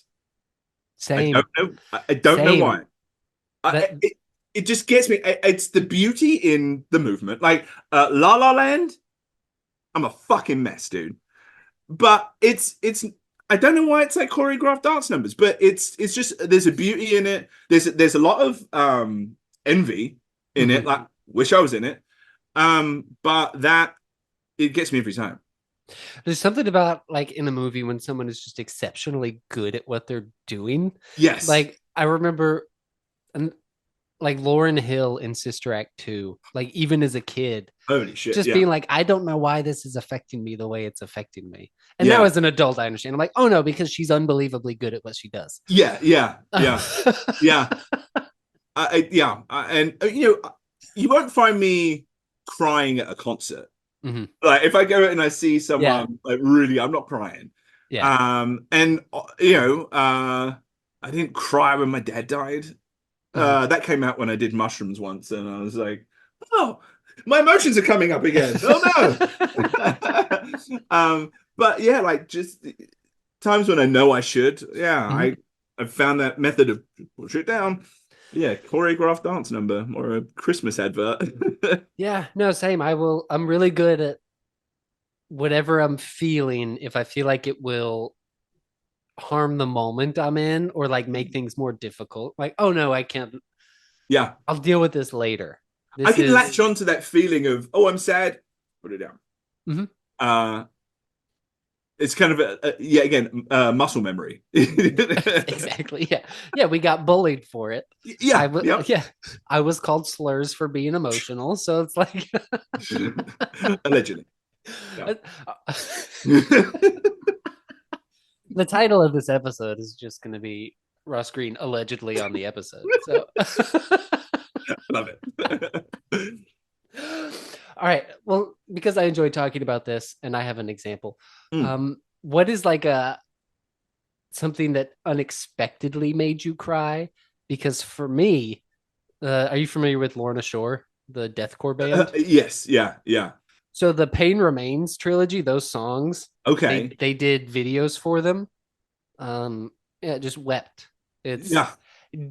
Same. I don't know why. It just gets me. It's the beauty in the movement. Like La La Land, I'm a fucking mess, dude. But it's. I don't know why it's like choreographed dance numbers, but it's just there's a beauty in it. There's a lot of envy in it. Like wish I was in it. But that it gets me every time. There's something about like in a movie when someone is just exceptionally good at what they're doing. Yes. Like I remember like Lauryn Hill in Sister Act 2, like even as a kid, holy shit, just being like, I don't know why this is affecting me the way it's affecting me. And now as an adult, I understand. I'm like, oh no, because she's unbelievably good at what she does. Yeah. And you know, you won't find me crying at a concert. Like if I go and I see someone like really, I'm not crying. And you know, I didn't cry when my dad died. That came out when I did mushrooms once, and I was like, oh, my emotions are coming up again. Oh no. But yeah, like just times when I know I should. I found that method of push it down. Yeah, choreographed dance number or a Christmas advert. Yeah, no, same. I'm really good at whatever I'm feeling. If I feel like it will harm the moment I'm in or like make things more difficult, like, oh no, I can't. Yeah, I'll deal with this later. I can latch on to that feeling of, oh, I'm sad. Put it down. It's kind of muscle memory. Exactly. Yeah. We got bullied for it. I was called slurs for being emotional, so it's like allegedly. The title of this episode is just going to be Ross Greene allegedly on the episode. So love it. All right. Well, because I enjoy talking about this and I have an example. What is like something that unexpectedly made you cry? Because for me, are you familiar with Lorna Shore, the deathcore band? Yes. Yeah. So the Pain Remains trilogy, those songs, okay, they did videos for them. Just wept. It's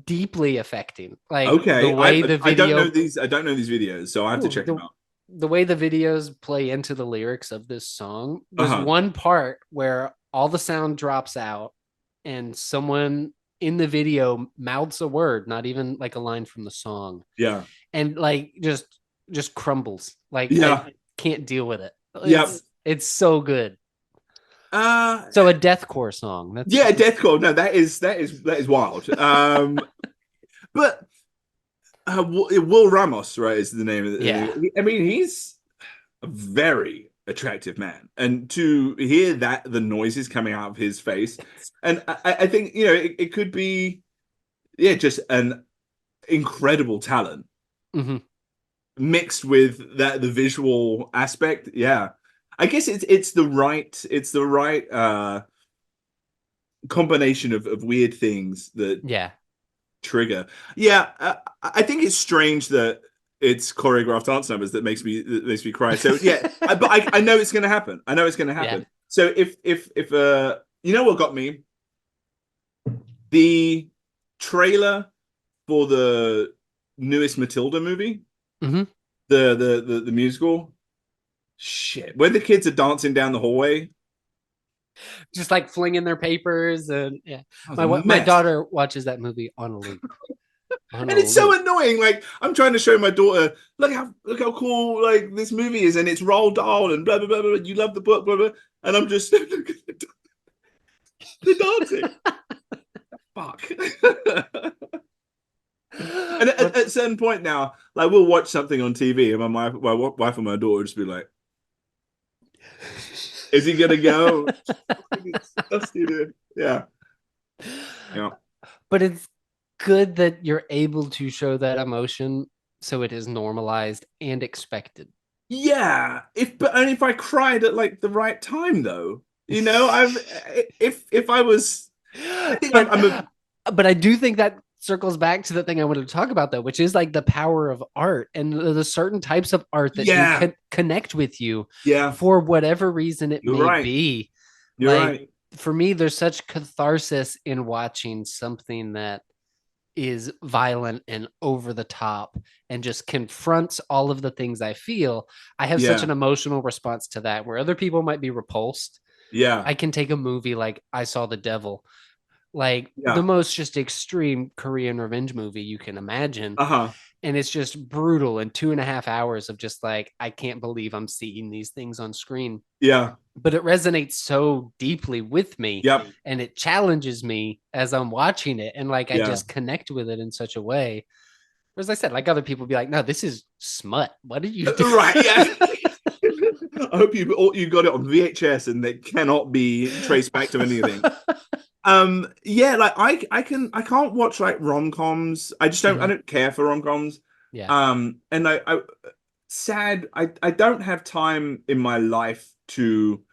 deeply affecting. Like the way the video. I don't know these videos, so I have to check them out. The way the videos play into the lyrics of this song, there's one part where all the sound drops out and someone in the video mouths a word, not even like a line from the song. Yeah. And like just crumbles. Like I can't deal with it. It's so good. So a deathcore song. Deathcore. No, that is wild. But Will Ramos, right, is the name of it. I mean, he's a very attractive man, and to hear that the noises coming out of his face, and I think you know it could be, just an incredible talent mixed with the visual aspect. Yeah, I guess it's the right combination of weird things that trigger. I think it's strange that it's choreographed dance numbers that makes me cry. So yeah, but I know it's going to happen. I know it's going to happen. Yeah. So if you know what got me, the trailer for the newest Matilda movie, Mm-hmm. the musical, shit, where the kids are dancing down the hallway, Just like flinging their papers, and yeah, that was a my mess. daughter watches that movie on a loop. And it's so annoying. Like I'm trying to show my daughter, look how cool like this movie is, and it's Roald Dahl and blah blah blah blah. You love the book, blah blah. And I'm just look at the dancing. Fuck. And at a certain point now, like we'll watch something on TV, and my wife and my daughter will just be like, "Is he gonna go?" Yeah. But it's good that you're able to show that emotion, so it is normalized and expected. Yeah, but only if I cried at like the right time, though. You know, if I was, but I do think that circles back to the thing I wanted to talk about, though, which is like the power of art and the certain types of art that do connect with you. Yeah, for whatever reason it may be. You're right. For me, there's such catharsis in watching something that is violent and over the top and just confronts all of the things I feel. I have such an emotional response to that, where other people might be repulsed. Yeah. I can take a movie like I Saw the Devil, like the most just extreme Korean revenge movie you can imagine. And it's just brutal, and 2.5 hours of just like, I can't believe I'm seeing these things on screen. Yeah. But it resonates so deeply with me. Yep. And it challenges me as I'm watching it. And like, I just connect with it in such a way. Whereas I said, like other people be like, no, this is smut. What did you do? Right. Yeah. I hope you got it on VHS and it cannot be traced back to anything. Yeah, like I can't watch like rom-coms. I just don't I don't care for rom-coms. Yeah. And I don't have time in my life to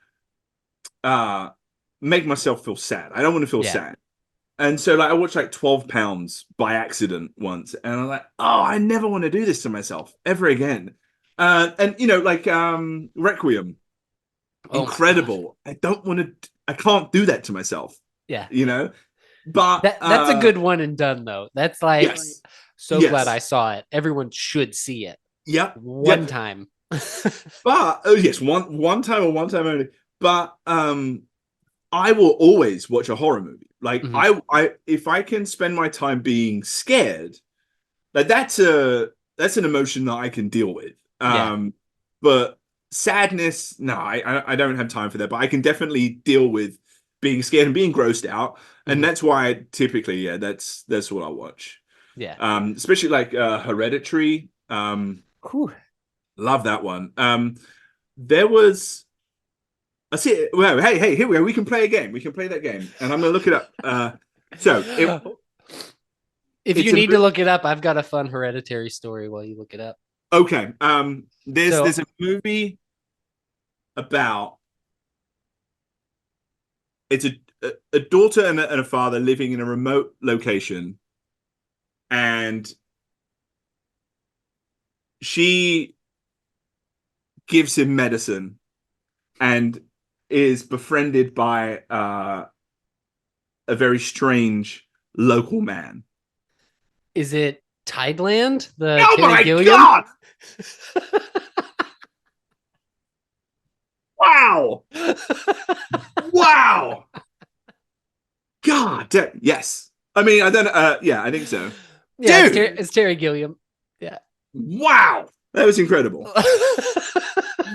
make myself feel sad. I don't want to feel sad. And so like I watched like 12 Pounds by accident once, and I'm like, oh, I never want to do this to myself ever again. And you know, like Requiem. Incredible. I can't do that to myself. Yeah. You know? But that's a good one and done though. That's like glad I saw it. Everyone should see it. Yep. One time. But one time or one time only. But I will always watch a horror movie. Like I if I can spend my time being scared, like that's an emotion that I can deal with. But sadness, no, I don't have time for that. But I can definitely deal with being scared and being grossed out. And that's why I typically, that's what I watch. Yeah. Especially like Hereditary. Love that one. There was I see. Well, hey, here we go. We can play a game. We can play that game, and I'm gonna look it up. If you need to look it up, I've got a fun Hereditary story while you look it up. Okay. There's a movie about it's a daughter and a father living in a remote location, and she gives him medicine and is befriended by a very strange local man. Is it Tideland? The oh Terry my Gilliam? God! Wow! Wow! God, yes. I mean, I don't. Yeah, I think so. Yeah, it's Terry Gilliam. Yeah. Wow, that was incredible.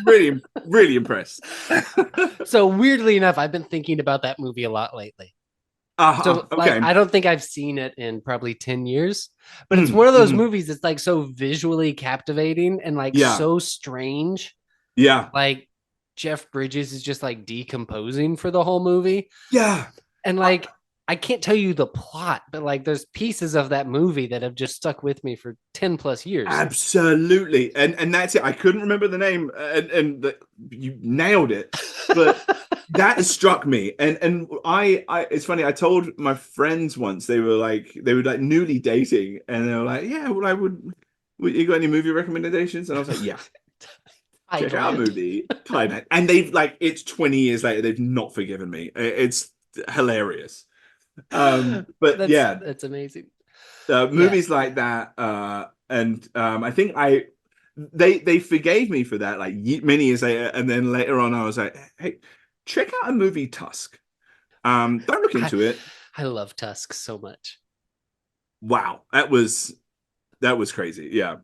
Really, really impressed. So weirdly enough, I've been thinking about that movie a lot lately. So like, I don't think I've seen it in probably 10 years, but it's one of those movies that's like so visually captivating and like so strange. Yeah. Like Jeff Bridges is just like decomposing for the whole movie. Yeah. And like, I can't tell you the plot, but like there's pieces of that movie that have just stuck with me for 10 plus years. Absolutely. And that's it. I couldn't remember the name and you nailed it. But that has struck me. And I it's funny, I told my friends once, they were like newly dating, and they were like, yeah, well, You got any movie recommendations? And I was like, yeah, check out a Thailand. movie, Thailand. And they've like, it's 20 years later, they've not forgiven me. It's hilarious. But yeah, That's amazing. Yeah. movies like that, and I think they forgave me for that like many years later, and then later on I was like, hey, check out a movie Tusk. Don't look I, into it. I love Tusk so much. Wow, that was crazy. Yeah.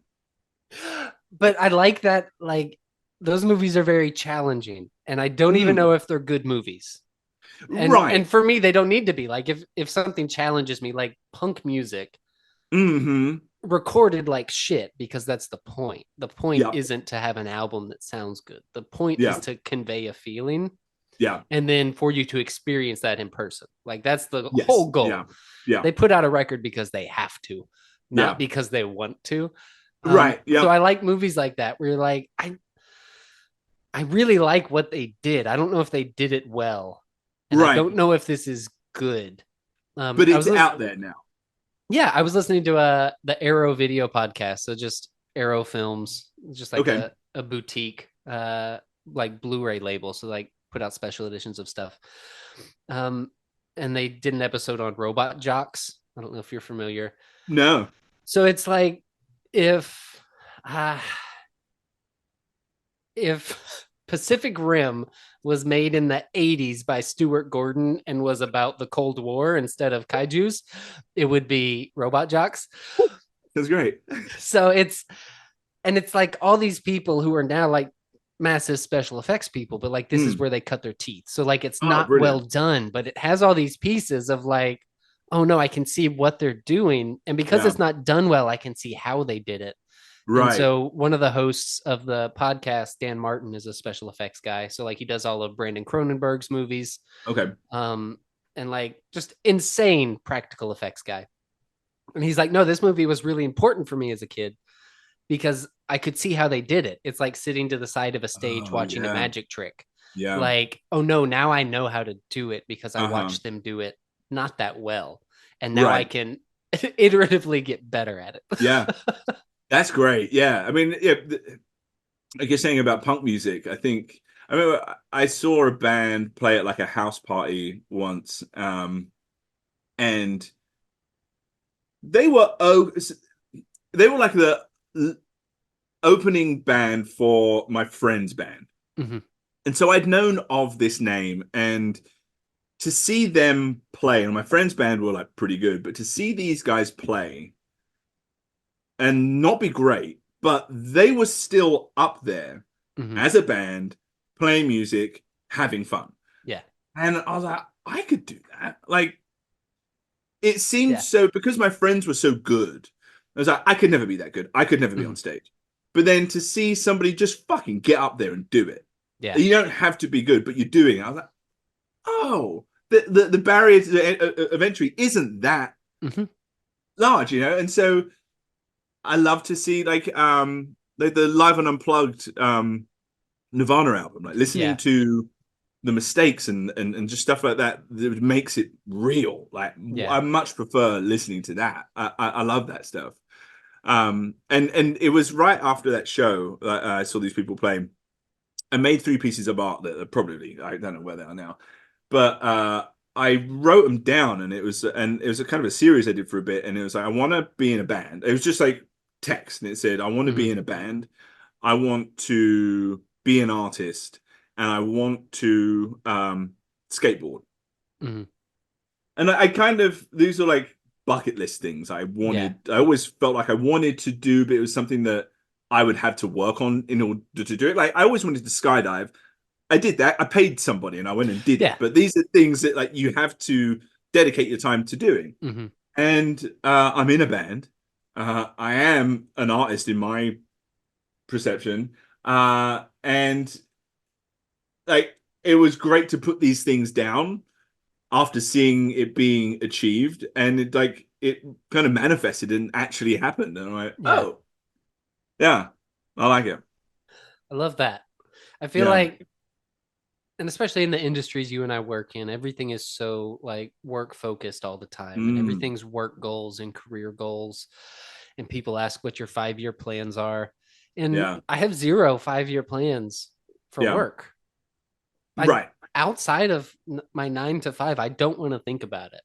But I like that, like, those movies are very challenging, and I don't even Mm, know if they're good movies. And right. for me, they don't need to be. Like, if something challenges me, like punk music, Mm-hmm. recorded like shit, because that's the point. The point Yeah. isn't to have an album that sounds good. The point is Yeah. to convey a feeling, Yeah. and then for you to experience that in person. Like, that's the Yes. whole goal. Yeah. Yeah. They put out a record because they have to, not Yeah. because they want to. Right. So Yeah. I like movies like that where you're like, I really like what they did. I don't know if they did it well, and I Right. don't know if this is good. But I it's was out there now. Yeah, I was listening to the Arrow video podcast, so just Arrow Films, just like Okay. a boutique like Blu-ray label, so like put out special editions of stuff. Um, and they did an episode on robot jocks. I don't know if you're familiar. No. So it's like if uh, if Pacific Rim was made in the 80s by Stuart Gordon and was about the Cold War instead of kaijus, it would be robot jocks. That's great. So it's like all these people who are now like massive special effects people, but like this is Mm. where they cut their teeth. So like it's Oh, not well brilliant. done, but it has all these pieces of like, oh no, I can see what they're doing. And because Yeah. it's not done well, I can see how they did it. And Right. so one of the hosts of the podcast, Dan Martin, is a special effects guy. So like he does all of Brandon Cronenberg's movies, Okay. um, and like just insane practical effects guy. And he's like, no, this movie was really important for me as a kid because I could see how they did it. It's like sitting to the side of a stage Oh, watching a yeah. magic trick. Yeah. Like, oh no, now I know how to do it because I Uh-huh. watched them do it not that well. And now I Right. can iteratively get better at it. Yeah. That's great. Yeah. I mean, yeah, like you're saying about punk music, I remember I saw a band play at like a house party once, and they were oh they were like the opening band for my friend's band. Mm-hmm. And so I'd known of this name, and to see them play, and my friend's band were like pretty good, but to see these guys play and not be great, but they were still up there Mm-hmm. as a band, playing music, having fun. Yeah. And I was like, I could do that. Like, it seemed Yeah. so, because my friends were so good, I was like, I could never be that good. I could never be Mhm. on stage. But then to see somebody just fucking get up there and do it, Yeah. you don't have to be good, but you're doing it. I was like, oh, the barrier of entry isn't that Mhm. large, you know? And so I love to see like the Live and Unplugged Nirvana album, like listening Yeah. to the mistakes and just stuff like that that makes it real. Like Yeah. I much prefer listening to that. I love that stuff. And it was right after that show that I saw these people playing. I made 3 pieces of art that are probably, I don't know where they are now, but I wrote them down, and it was a kind of a series I did for a bit, and it was like, I want to be in a band. It was just like text, and it said, I want to Mhm. be in a band, I want to be an artist, and I want to skateboard. Mhm. And I kind of, these are like bucket list things I Yeah. wanted. I always felt like I wanted to do, but it was something that I would have to work on in order to do it. Like I always wanted to skydive. I did that. I paid somebody and I went and did it. Yeah. But these are things that like you have to dedicate your time to doing. Mm-hmm. And I'm in a band. I am an artist in my perception. And like it was great to put these things down after seeing it being achieved, and it kind of manifested and actually happened. And I'm like, Yeah. oh, yeah, I like it. I love that. I feel Yeah. like, and especially in the industries you and I work in, everything is so like work focused all the time, and Mm. everything's work goals and career goals. and people ask what your 5-year plans are. And Yeah. I have 0 5-year plans for Yeah. work. Right. Outside of my 9 to 5, I don't want to think about it.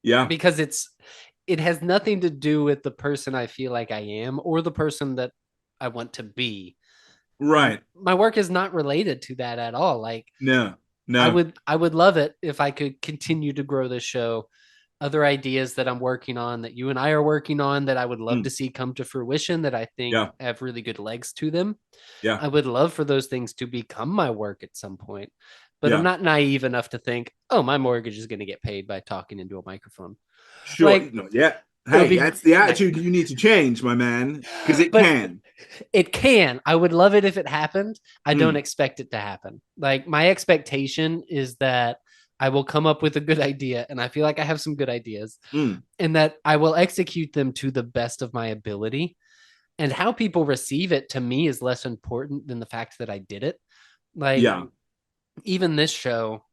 Yeah. Because it has nothing to do with the person I feel like I am or the person that I want to be. Right. My work is not related to that at all. Like, No. I would love it if I could continue to grow this show. Other ideas that I'm working on, that you and I are working on, that I would love to see come to fruition, that I think have really good legs to them. Yeah. I would love for those things to become my work at some point. But I'm not naive enough to think, oh, my mortgage is going to get paid by talking into a microphone. Sure. Like, no, yeah. Hey, that's the attitude you need to change, my man, because it can. It can. I would love it if it happened. I don't expect it to happen. Like, my expectation is that I will come up with a good idea, and I feel like I have some good ideas, and that I will execute them to the best of my ability. And how people receive it, to me, is less important than the fact that I did it. Like, even this show,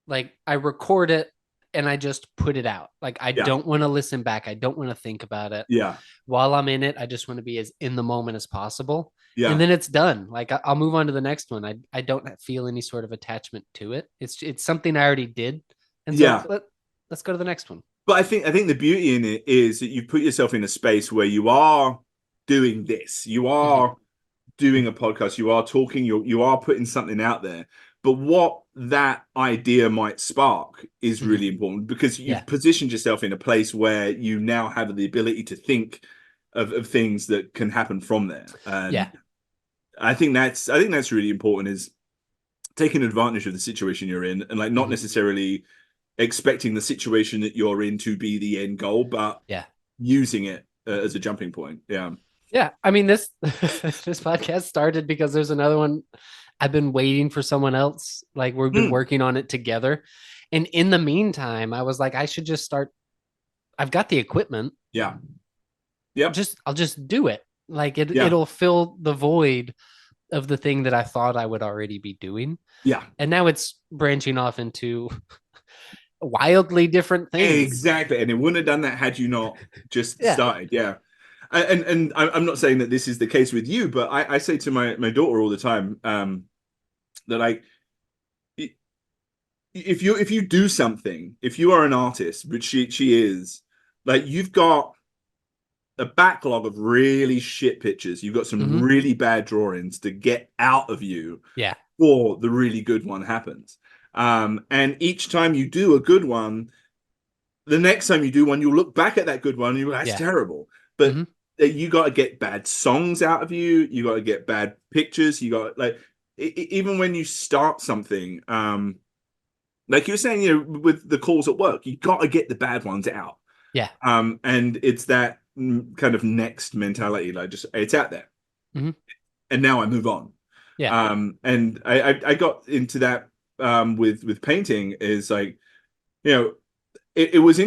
like, I record it and I just put it out. Like, I don't want to listen back. I don't want to think about it. Yeah. While I'm in it, I just want to be as in the moment as possible. Yeah. And then it's done. Like, I'll move on to the next one. I don't feel any sort of attachment to it. It's something I already did. And so let's go to the next one. But I think the beauty in it is that you put yourself in a space where you are doing this. You are doing a podcast. You are talking. You are putting something out there. But what that idea might spark is really important, because you've positioned yourself in a place where you now have the ability to think of things that can happen from there. And I think that's really important, is taking advantage of the situation you're in, and like not necessarily expecting the situation that you're in to be the end goal, but using it as a jumping point. Yeah. I mean, this this podcast started because there's another one. I've been waiting for someone else. Like, we've been working on it together. And in the meantime, I was like, I should just start. I've got the equipment. Yeah. Yep. I'll just do it. Like, it'll fill the void of the thing that I thought I would already be doing. Yeah. And now it's branching off into wildly different things. Exactly. And it wouldn't have done that had you not just started. Yeah. And I'm not saying that this is the case with you, but I say to my daughter all the time, that, like, if you do something, if you are an artist, which she is, like, you've got a backlog of really shit pictures. You've got some really bad drawings to get out of you before the really good one happens. And each time you do a good one, the next time you do one, you'll look back at that good one and you're like, that's terrible. But you got to get bad songs out of you. You got to get bad pictures. You got, like, even when you start something, like you were saying, you know, with the calls at work, you got to get the bad ones out. Yeah. And it's that kind of next mentality, like, just, it's out there. And now I move on. Yeah. And I got into that with painting, is like, you know, it was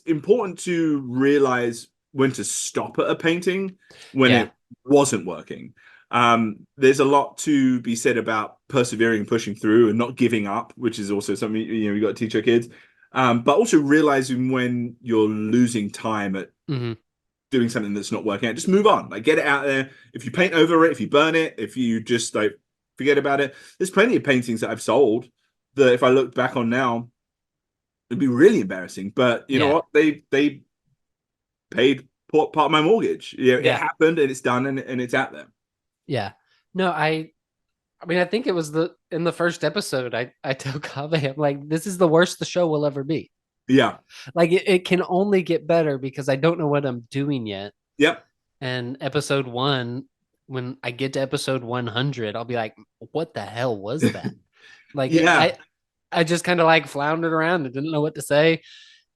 important to realize when to stop at a painting when it wasn't working. There's a lot to be said about persevering and pushing through and not giving up, which is also something, you know, you got to teach our kids. But also realizing when you're losing time at doing something that's not working out, just move on. Like, get it out there. If you paint over it, if you burn it, if you just, like, forget about it. There's plenty of paintings that I've sold that if I look back on now, it'd be really embarrassing. But you know what? They paid part of my mortgage. You know, it happened, and it's done, and it's out there. Yeah. No, I mean, I think it was in the first episode, I tell Kaveh, I'm like, this is the worst the show will ever be. Yeah. Like, it can only get better because I don't know what I'm doing yet. Yep. And episode 1, when I get to episode 100, I'll be like, what the hell was that? Like, I just kind of, like, floundered around and didn't know what to say.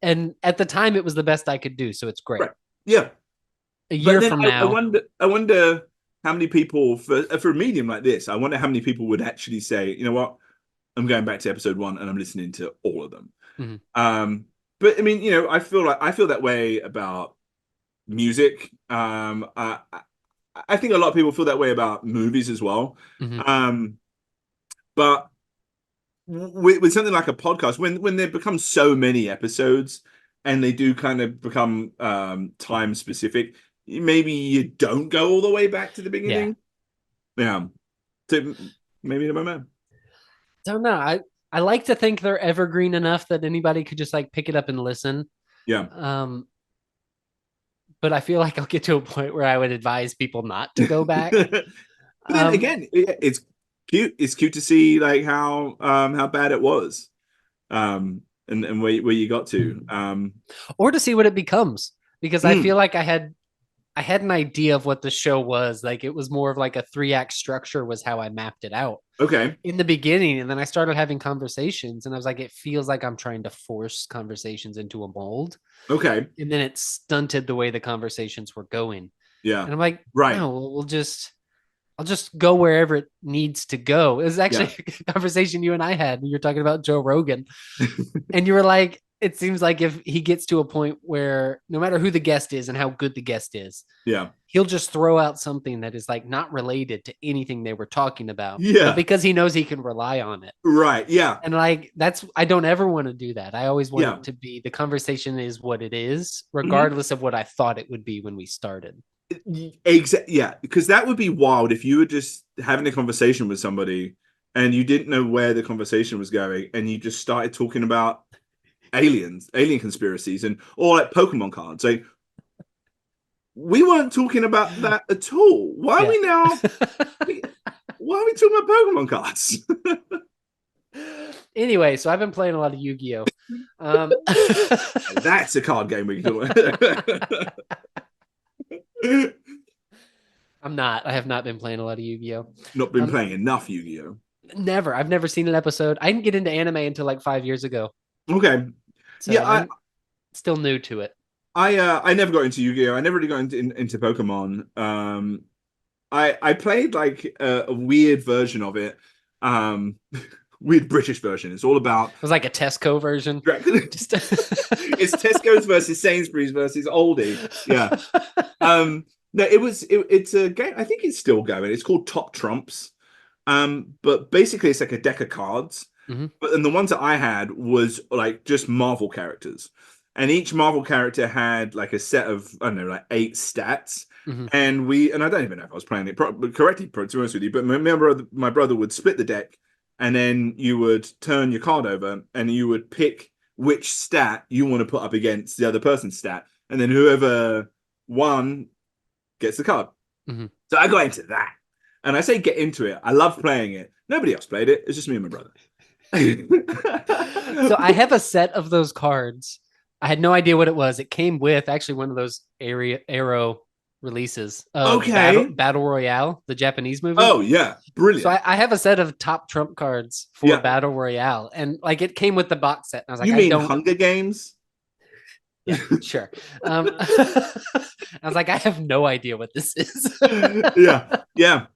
And at the time, it was the best I could do. So it's great. Right. Yeah. A year from now. I wonder how many people, for a medium like this, I wonder how many people would actually say, you know what, I'm going back to episode 1 and I'm listening to all of them. But I mean, you know, I feel that way about music. I think a lot of people feel that way about movies as well. But with something like a podcast, when there become so many episodes and they do kind of become time specific, maybe you don't go all the way back to the beginning. Yeah. So maybe never mind. Don't know. I like to think they're evergreen enough that anybody could just like pick it up and listen. Yeah. But I feel like I'll get to a point where I would advise people not to go back. But then again, it's cute. It's cute to see like how bad it was, and where you got to, or to see what it becomes. Because I feel like I had an idea of what the show was. Like it was more of like a 3-act structure was how I mapped it out. Okay. In the beginning, and then I started having conversations, and I was like, it feels like I'm trying to force conversations into a mold. Okay. And then it stunted the way the conversations were going. Yeah. And I'm like, right. No, I'll just go wherever it needs to go. It was actually a conversation you and I had when you were talking about Joe Rogan. And you were like, it seems like if he gets to a point where no matter who the guest is and how good the guest is, he'll just throw out something that is like not related to anything they were talking about. Yeah. But because he knows he can rely on it. Right. Yeah. And like, I don't ever want to do that. I always want it to be the conversation is what it is, regardless of what I thought it would be when we started. Exactly. Yeah. Because that would be wild if you were just having a conversation with somebody and you didn't know where the conversation was going and you just started talking about alien conspiracies or like Pokemon cards. Like we weren't talking about that at all. Why are we now? Why are we talking about Pokemon cards? Anyway, so I've been playing a lot of Yu-Gi-Oh. That's a card game we can I have not been playing a lot of Yu-Gi-Oh. Not been playing enough Yu-Gi-Oh. Never. I've never seen an episode. I didn't get into anime until like 5 years ago. Okay. So yeah, I'm still new to it. I never got into Yu-Gi-Oh. I never really got into Pokemon. I played like a weird version of it. Weird British version. It's all about. It was like a Tesco version. It's Tesco's versus Sainsbury's versus Aldi. Yeah. No, it's a game. I think it's still going. It's called Top Trumps. But basically it's like a deck of cards. But then the ones that I had was like just Marvel characters. And each Marvel character had like a set of, I don't know, like 8 stats. And I don't even know if I was playing it correctly, to be honest with you, but my brother would split the deck and then you would turn your card over and you would pick which stat you want to put up against the other person's stat. And then whoever won gets the card. So I got into that. And I say get into it. I love playing it. Nobody else played it. It's just me and my brother. So I have a set of those cards. I had no idea what it was. It came with actually one of those Arrow releases of Battle Royale, the Japanese movie. Oh yeah, brilliant. So I have a set of top trump cards for Battle Royale, and like it came with the box set. And I was like, you mean Hunger Games? Yeah, sure. I was like, I have no idea what this is. Yeah.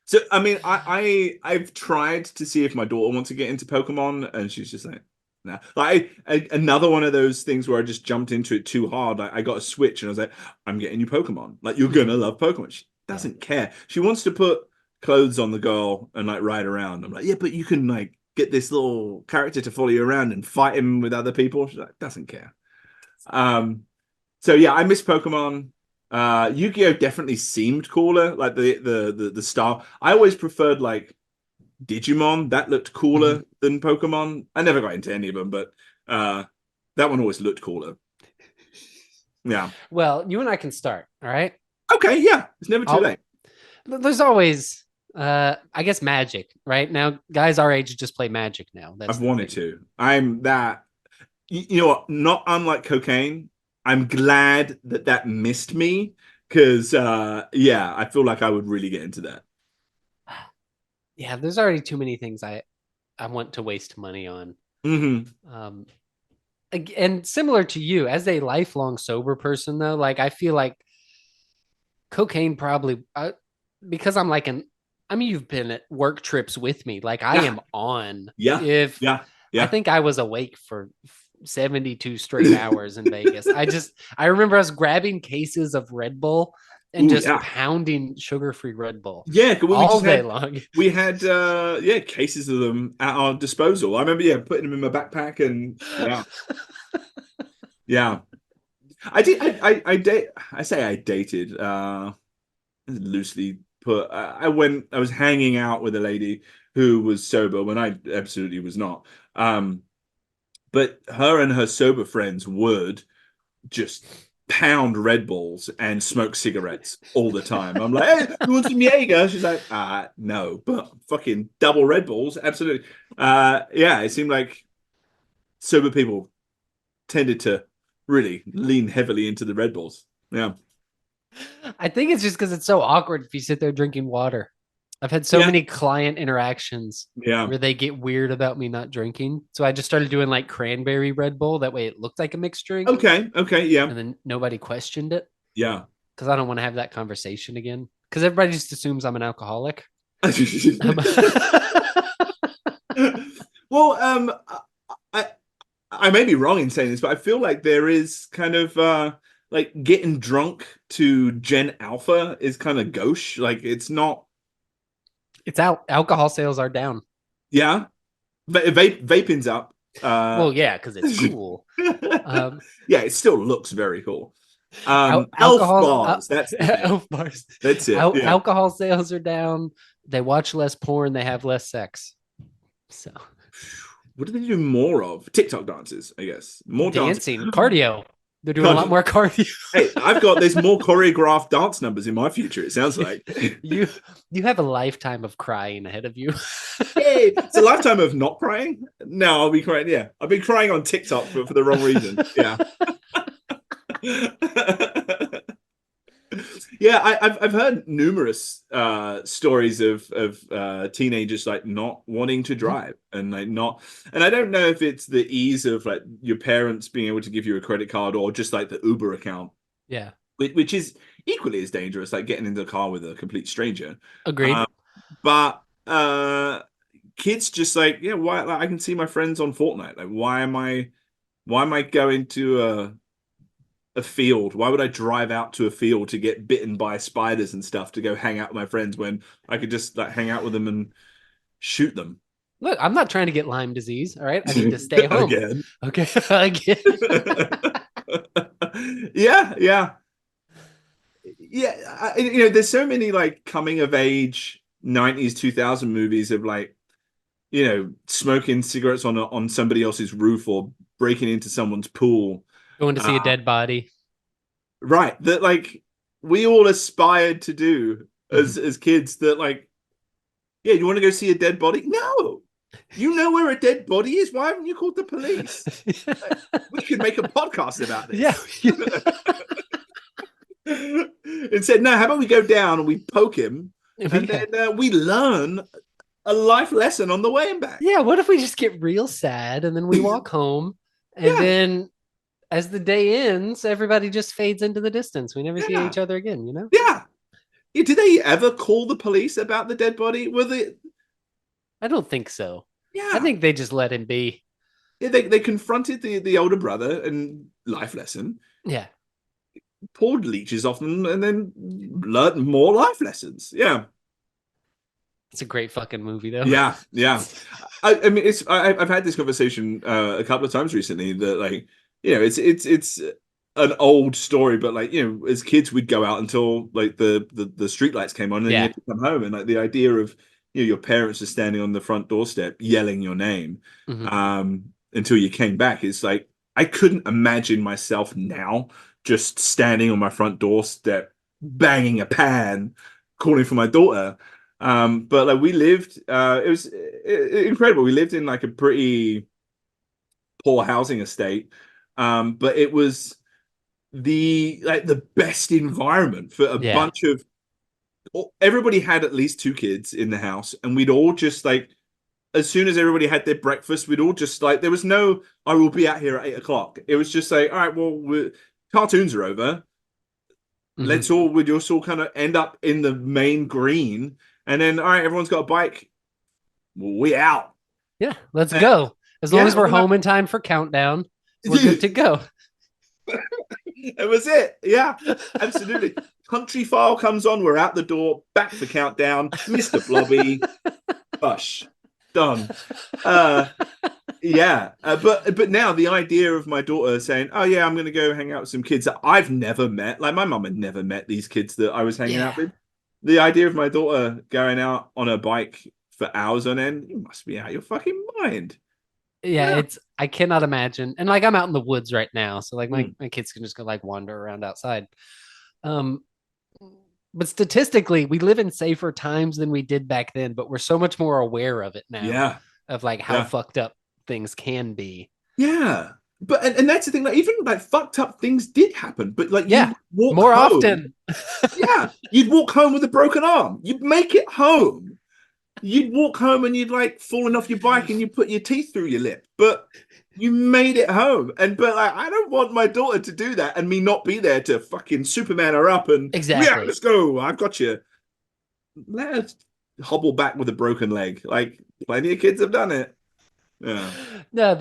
So I mean, I've tried to see if my daughter wants to get into Pokemon, and she's just like, nah. Like another one of those things where I just jumped into it too hard. I got a Switch, and I was like, I'm getting you Pokemon. Like you're gonna love Pokemon. She doesn't care. She wants to put clothes on the girl and like ride around. I'm like, yeah, but you can like get this little character to follow you around and fight him with other people. She's like, doesn't care. So yeah, I miss Pokemon. Yu-Gi-Oh definitely seemed cooler, like the style. I always preferred like Digimon. That looked cooler than Pokemon. I never got into any of them, but that one always looked cooler. Yeah. Well, you and I can start. All right. Okay. Yeah. It's never too late. There's always, I guess, Magic. Right now, guys our age just play Magic now. I've wanted to. I'm that. You know what? Not unlike cocaine. I'm glad that missed me because, I feel like I would really get into that. Yeah, there's already too many things I want to waste money on. And similar to you, as a lifelong sober person, though, like I feel like cocaine probably because I'm like you've been at work trips with me. Like I am on. Yeah. I think I was awake for 72 straight hours in Vegas. I remember us grabbing cases of Red Bull and pounding sugar-free Red Bull. Yeah, all day long. We had cases of them at our disposal. I remember putting them in my backpack and yeah. I did. I say I dated. Loosely put. I was hanging out with a lady who was sober when I absolutely was not. But her and her sober friends would just pound Red Bulls and smoke cigarettes all the time. I'm like, hey, you want some Jaeger? She's like, no, but fucking double Red Bulls, absolutely. Yeah, it seemed like sober people tended to really lean heavily into the Red Bulls. Yeah. I think it's just because it's so awkward if you sit there drinking water. I've had so many client interactions where they get weird about me not drinking. So I just started doing like cranberry Red Bull. That way it looked like a mixed drink. Okay, yeah. And then nobody questioned it. Yeah. Because I don't want to have that conversation again. Because everybody just assumes I'm an alcoholic. Well, I may be wrong in saying this, but I feel like there is kind of like getting drunk to Gen Alpha is kind of gauche. Like it's not. It's out. Alcohol sales are down. Yeah, vaping's up. Well, yeah, because it's cool. Yeah, it still looks very cool. Alcohol bars. That's elf bars. That's it. Alcohol sales are down. They watch less porn. They have less sex. So, what do they do more of? TikTok dances, I guess. More dancing, cardio. They're doing a lot more cardio. Hey, there's more choreographed dance numbers in my future, it sounds like. You have a lifetime of crying ahead of you. Hey, it's a lifetime of not crying. No, I'll be crying. Yeah, I've been crying on TikTok for the wrong reason. Yeah. Yeah, I've heard numerous stories of teenagers like not wanting to drive and like not, and I don't know if it's the ease of like your parents being able to give you a credit card or just like the Uber account. Yeah, which is equally as dangerous, like getting into the car with a complete stranger. Agreed. But kids just like, yeah, why? Like, I can see my friends on Fortnite. Like, why am I going to a field? Why would I drive out to a field to get bitten by spiders and stuff to go hang out with my friends when I could just like hang out with them and shoot them? Look, I'm not trying to get Lyme disease. All right, I need to stay home. Again. Okay, again. Yeah. There's so many like coming of age 90s 2000 movies of like, smoking cigarettes on somebody else's roof or breaking into someone's pool. Going to see a dead body. Right. That like we all aspired to do as kids that like, yeah, you want to go see a dead body? No. You know where a dead body is? Why haven't you called the police? We could make a podcast about this. Yeah. And said, no, how about we go down and we poke him and then we learn a life lesson on the way and back. Yeah, what if we just get real sad and then we walk home and then as the day ends, everybody just fades into the distance. We never see each other again, Yeah. Did they ever call the police about the dead body? I don't think so. Yeah. I think they just let him be. Yeah, they confronted the older brother and life lesson. Yeah. Poured leeches off them and then learned more life lessons. Yeah. It's a great fucking movie, though. Yeah. I mean, I've had this conversation a couple of times recently that like, it's an old story, but like, as kids we'd go out until like the street lights came on and then you had to come home, and like the idea of your parents are standing on the front doorstep yelling your name until you came back is like, I couldn't imagine myself now just standing on my front doorstep banging a pan calling for my daughter. But like we lived it was incredible. We lived in like a pretty poor housing estate, but it was the best environment for a bunch of everybody had at least 2 kids in the house, and we'd all just like, as soon as everybody had their breakfast, we'd all just like, there was no I will be out here at 8:00. It was just like, all right, well, cartoons are over, we'd just all kind of end up in the main green, and then all right, everyone's got a bike, we out. Yeah, let's go. As long as we're home in time for countdown, we're good to go. It was it. Yeah, absolutely. Country File comes on, we're out the door, back for countdown. Mr. Blobby, hush, done. Yeah, but now the idea of my daughter saying, "Oh yeah, I'm going to go hang out with some kids that I've never met," like my mum had never met these kids that I was hanging out Yeah. with. The idea of my daughter going out on a bike for hours on end, you must be out of your fucking mind. Yeah, Yeah. I cannot imagine. And like I'm out in the woods right now, so like Mm. my kids can just go like wander around outside. Um, but statistically, we live in safer times than we did back then, but we're so much more aware of it now, Yeah, of like how yeah, fucked up things can be. yeah. But and that's the thing, like even like fucked up things did happen, but like Yeah, you walk more home. often. Yeah, you'd walk home with a broken arm. You'd make it home. You'd walk home and you'd like fallen off your bike and you put your teeth through your lip, but you made it home. And but like I don't want my daughter to do that and me not be there to fucking Superman her up and yeah, Exactly. let's go. I've got you. Let her hobble back with a broken leg. Like plenty of kids have done it. Yeah. No,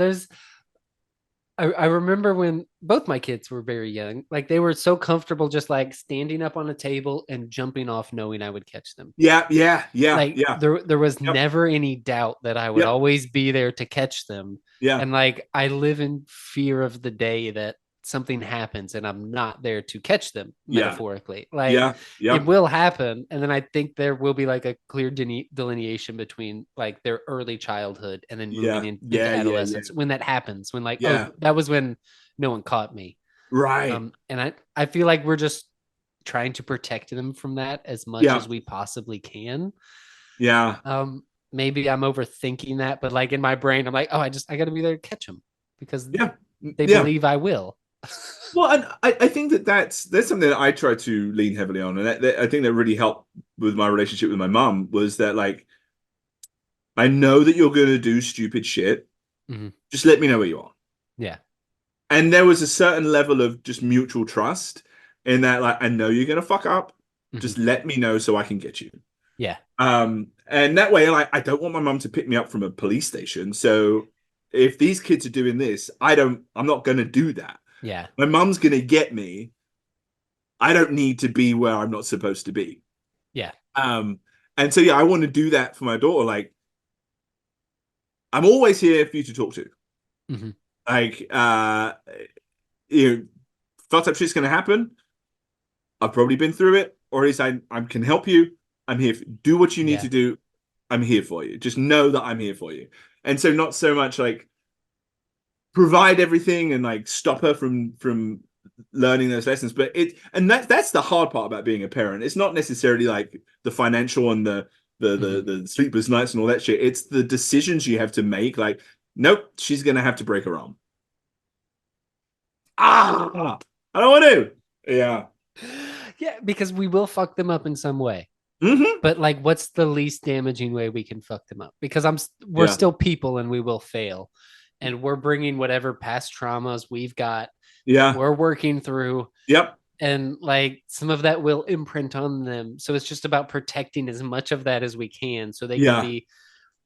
I remember when both my kids were very young, like they were so comfortable just like standing up on a table and jumping off knowing I would catch them. Yeah, yeah, yeah, Like yeah. there was Yep. never any doubt that I would Yep. always be there to catch them. Yeah. And like I live in fear of the day that something happens and I'm not there to catch them, Yeah. metaphorically. Like Yeah. Yeah. it will happen. And then I think there will be like a clear delineation between like their early childhood and then moving Yeah. into Yeah. Yeah. Yeah. adolescence when that happens, when like, Yeah. oh, that was when no one caught me. Right. And I feel like we're just trying to protect them from that as much Yeah. as we possibly can. Yeah. Maybe I'm overthinking that, but like in my brain, I'm like, oh, I got to be there to catch them because Yeah. they Yeah. believe I will. Well, and I think that's something that I try to lean heavily on, and I think that really helped with my relationship with my mum was that like I know that you're going to do stupid shit. Mm-hmm. Just let me know where you are. Yeah. And there was a certain level of just mutual trust in that, like, I know you're going to fuck up. Mm-hmm. Just let me know so I can get you. Yeah. And that way, like, I don't want my mum to pick me up from a police station. So if these kids are doing this, I'm not going to do that. Yeah. My mum's going to get me. I don't need to be where I'm not supposed to be. Yeah. And so, yeah, I want to do that for my daughter. Like, I'm always here for you to talk to. Mm-hmm. Like, you know, fucked up shit's going to happen. I've probably been through it, or at least I can help you. I'm here. Do what you need to do. I'm here for you. Just know that I'm here for you. And so, not so much like provide everything and like stop her from learning those lessons, but that's the hard part about being a parent. It's not necessarily like the financial and the sleepless nights and all that shit. It's the decisions you have to make. Like, nope, she's gonna have to break her arm. I don't want to. Yeah. Yeah, because we will fuck them up in some way. Mm-hmm. But like, what's the least damaging way we can fuck them up? Because we're still people and we will fail, and we're bringing whatever past traumas we've got. Yeah, we're working through. Yep. And like some of that will imprint on them. So it's just about protecting as much of that as we can, so they can be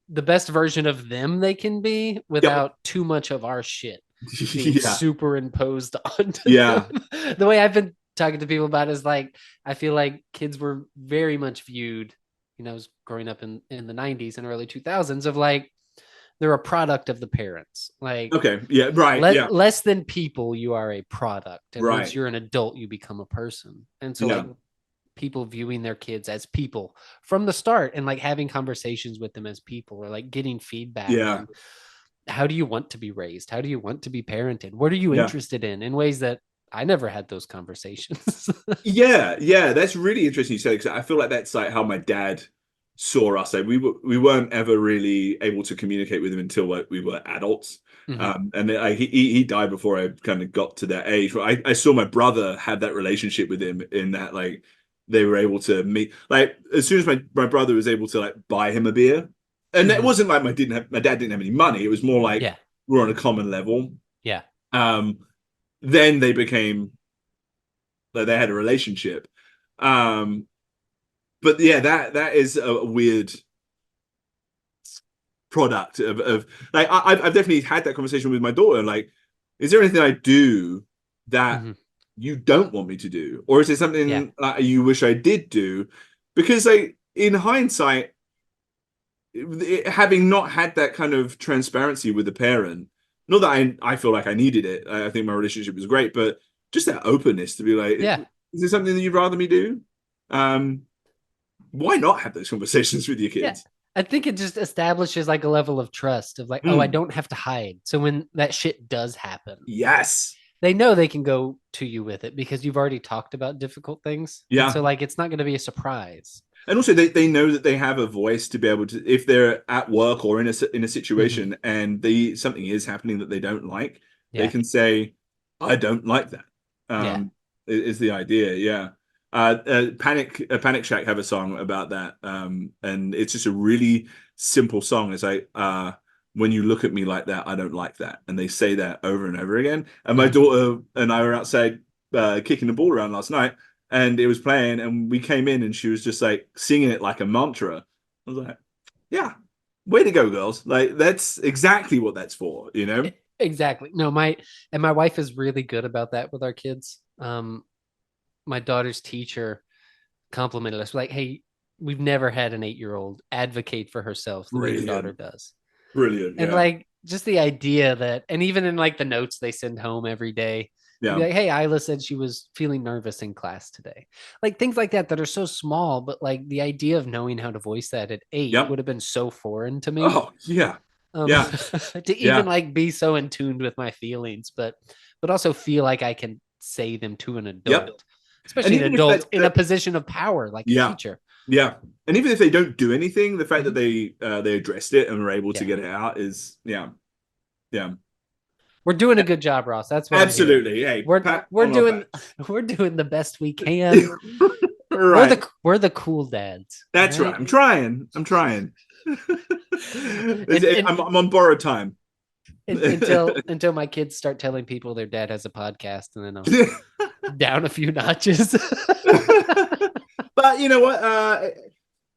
the best version of them they can be without too much of our shit being superimposed onto them. The way I've been talking to people about it is like, I feel like kids were very much viewed, I was growing up in the 90s and early 2000s of like, they're a product of the parents. Like, okay, yeah, right, less than people, you are a product, and once you're an adult, you become a person. And so like people viewing their kids as people from the start and like having conversations with them as people, or like getting feedback. Yeah. How do you want to be raised? How do you want to be parented? What are you interested in ways that I never had those conversations? Yeah, that's really interesting you said, because I feel like that's like how my dad saw us. Like we weren't ever really able to communicate with him until like we were adults. And then, he died before I kind of got to that age. I saw my brother have that relationship with him, in that like they were able to meet. Like as soon as my brother was able to like buy him a beer, and it wasn't like my dad didn't have any money. It was more like we're on a common level. Yeah. Then they became, like, they had a relationship. But yeah, that is a weird product of like I've definitely had that conversation with my daughter. Like, is there anything I do that you don't want me to do, or is it something that you wish I did do? Because like in hindsight, having not had that kind of transparency with the parent, not that I feel like I needed it. I think my relationship was great, but just that openness to be like, Yeah. is there something that you'd rather me do? Why not have those conversations with your Yeah. kids? I think it just establishes like a level of trust of like, oh, I don't have to hide. So when that shit does happen, Yes. they know they can go to you with it because you've already talked about difficult things. Yeah. And so like it's not going to be a surprise. And also they know that they have a voice to be able to, if they're at work or in a situation and something is happening that they don't like, they can say, I don't like that. Is the idea. Yeah. Panic Shack have a song about that. And it's just a really simple song. It's like, when you look at me like that, I don't like that. And they say that over and over again. And my daughter and I were outside kicking the ball around last night, and it was playing, and we came in, and she was just like singing it like a mantra. I was like, yeah, way to go, girls. Like, that's exactly what that's for, you know? Exactly. No, my wife is really good about that with our kids. My daughter's teacher complimented us like, hey, we've never had an 8-year-old advocate for herself the way your daughter does. Brilliant. And like just the idea that, and even in like the notes they send home every day, be like, hey, Isla said she was feeling nervous in class today. Like things like that are so small, but like the idea of knowing how to voice that at 8 would have been so foreign to me. Oh, yeah. To even like be so in tune with my feelings, but also feel like I can say them to an adult, especially an adult in a position of power, like a teacher. Yeah. And even if they don't do anything, the fact that they addressed it and were able to get it out is, yeah. We're doing a good job, Ross. That's what absolutely. Hey, we're doing the best we can. Right. We're the cool dads. That's right. I'm trying. I'm on borrowed time. Until my kids start telling people their dad has a podcast, and then I'll down a few notches. But you know what?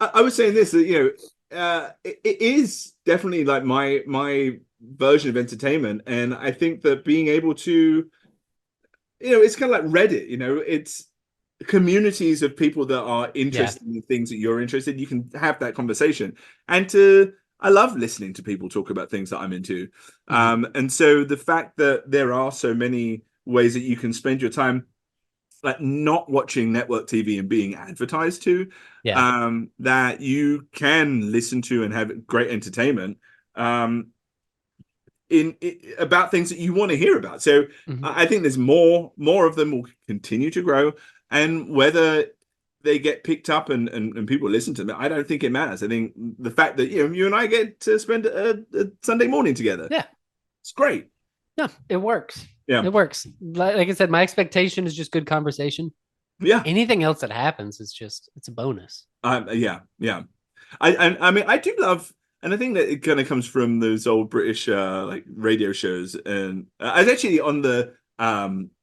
I was saying this, that, you know, it is definitely like my version of entertainment. And I think that being able to, you know, it's kind of like Reddit, you know, it's communities of people that are interested in things that you're interested in. You can have that conversation. And I love listening to people talk about things that I'm into. And so the fact that there are so many ways that you can spend your time, like not watching network TV and being advertised to, that you can listen to and have great entertainment in about things that you want to hear about. So I think there's more of them will continue to grow, and whether they get picked up and people listen to them, I don't think it matters. I think the fact that you and I get to spend a Sunday morning together, it's great. No, it works. Yeah, it works. Like I said, my expectation is just good conversation. Yeah. Anything else that happens is it's a bonus. Yeah. I mean, I do love, and I think that it kind of comes from those old British like radio shows. And I was actually on the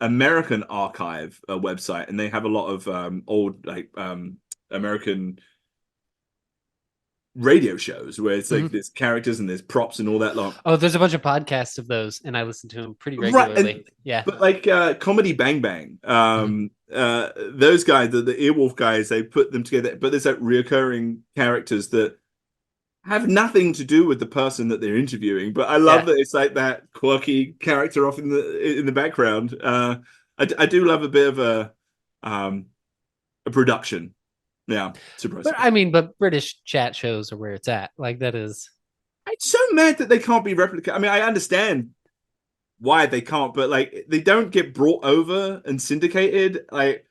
American Archive website, and they have a lot of old like American radio shows where it's like there's characters and there's props and all that long. Oh, there's a bunch of podcasts of those, and I listen to them pretty regularly. Right, but like Comedy Bang Bang, those guys, the Earwolf guys, they put them together, but there's like reoccurring characters that have nothing to do with the person that they're interviewing. But I love that it's like that quirky character off in the background. I do love a bit of a production. Yeah, surprising. But British chat shows are where it's at. Like that is. I'm so mad that they can't be replicated. I mean, I understand why they can't, but like they don't get brought over and syndicated. Like,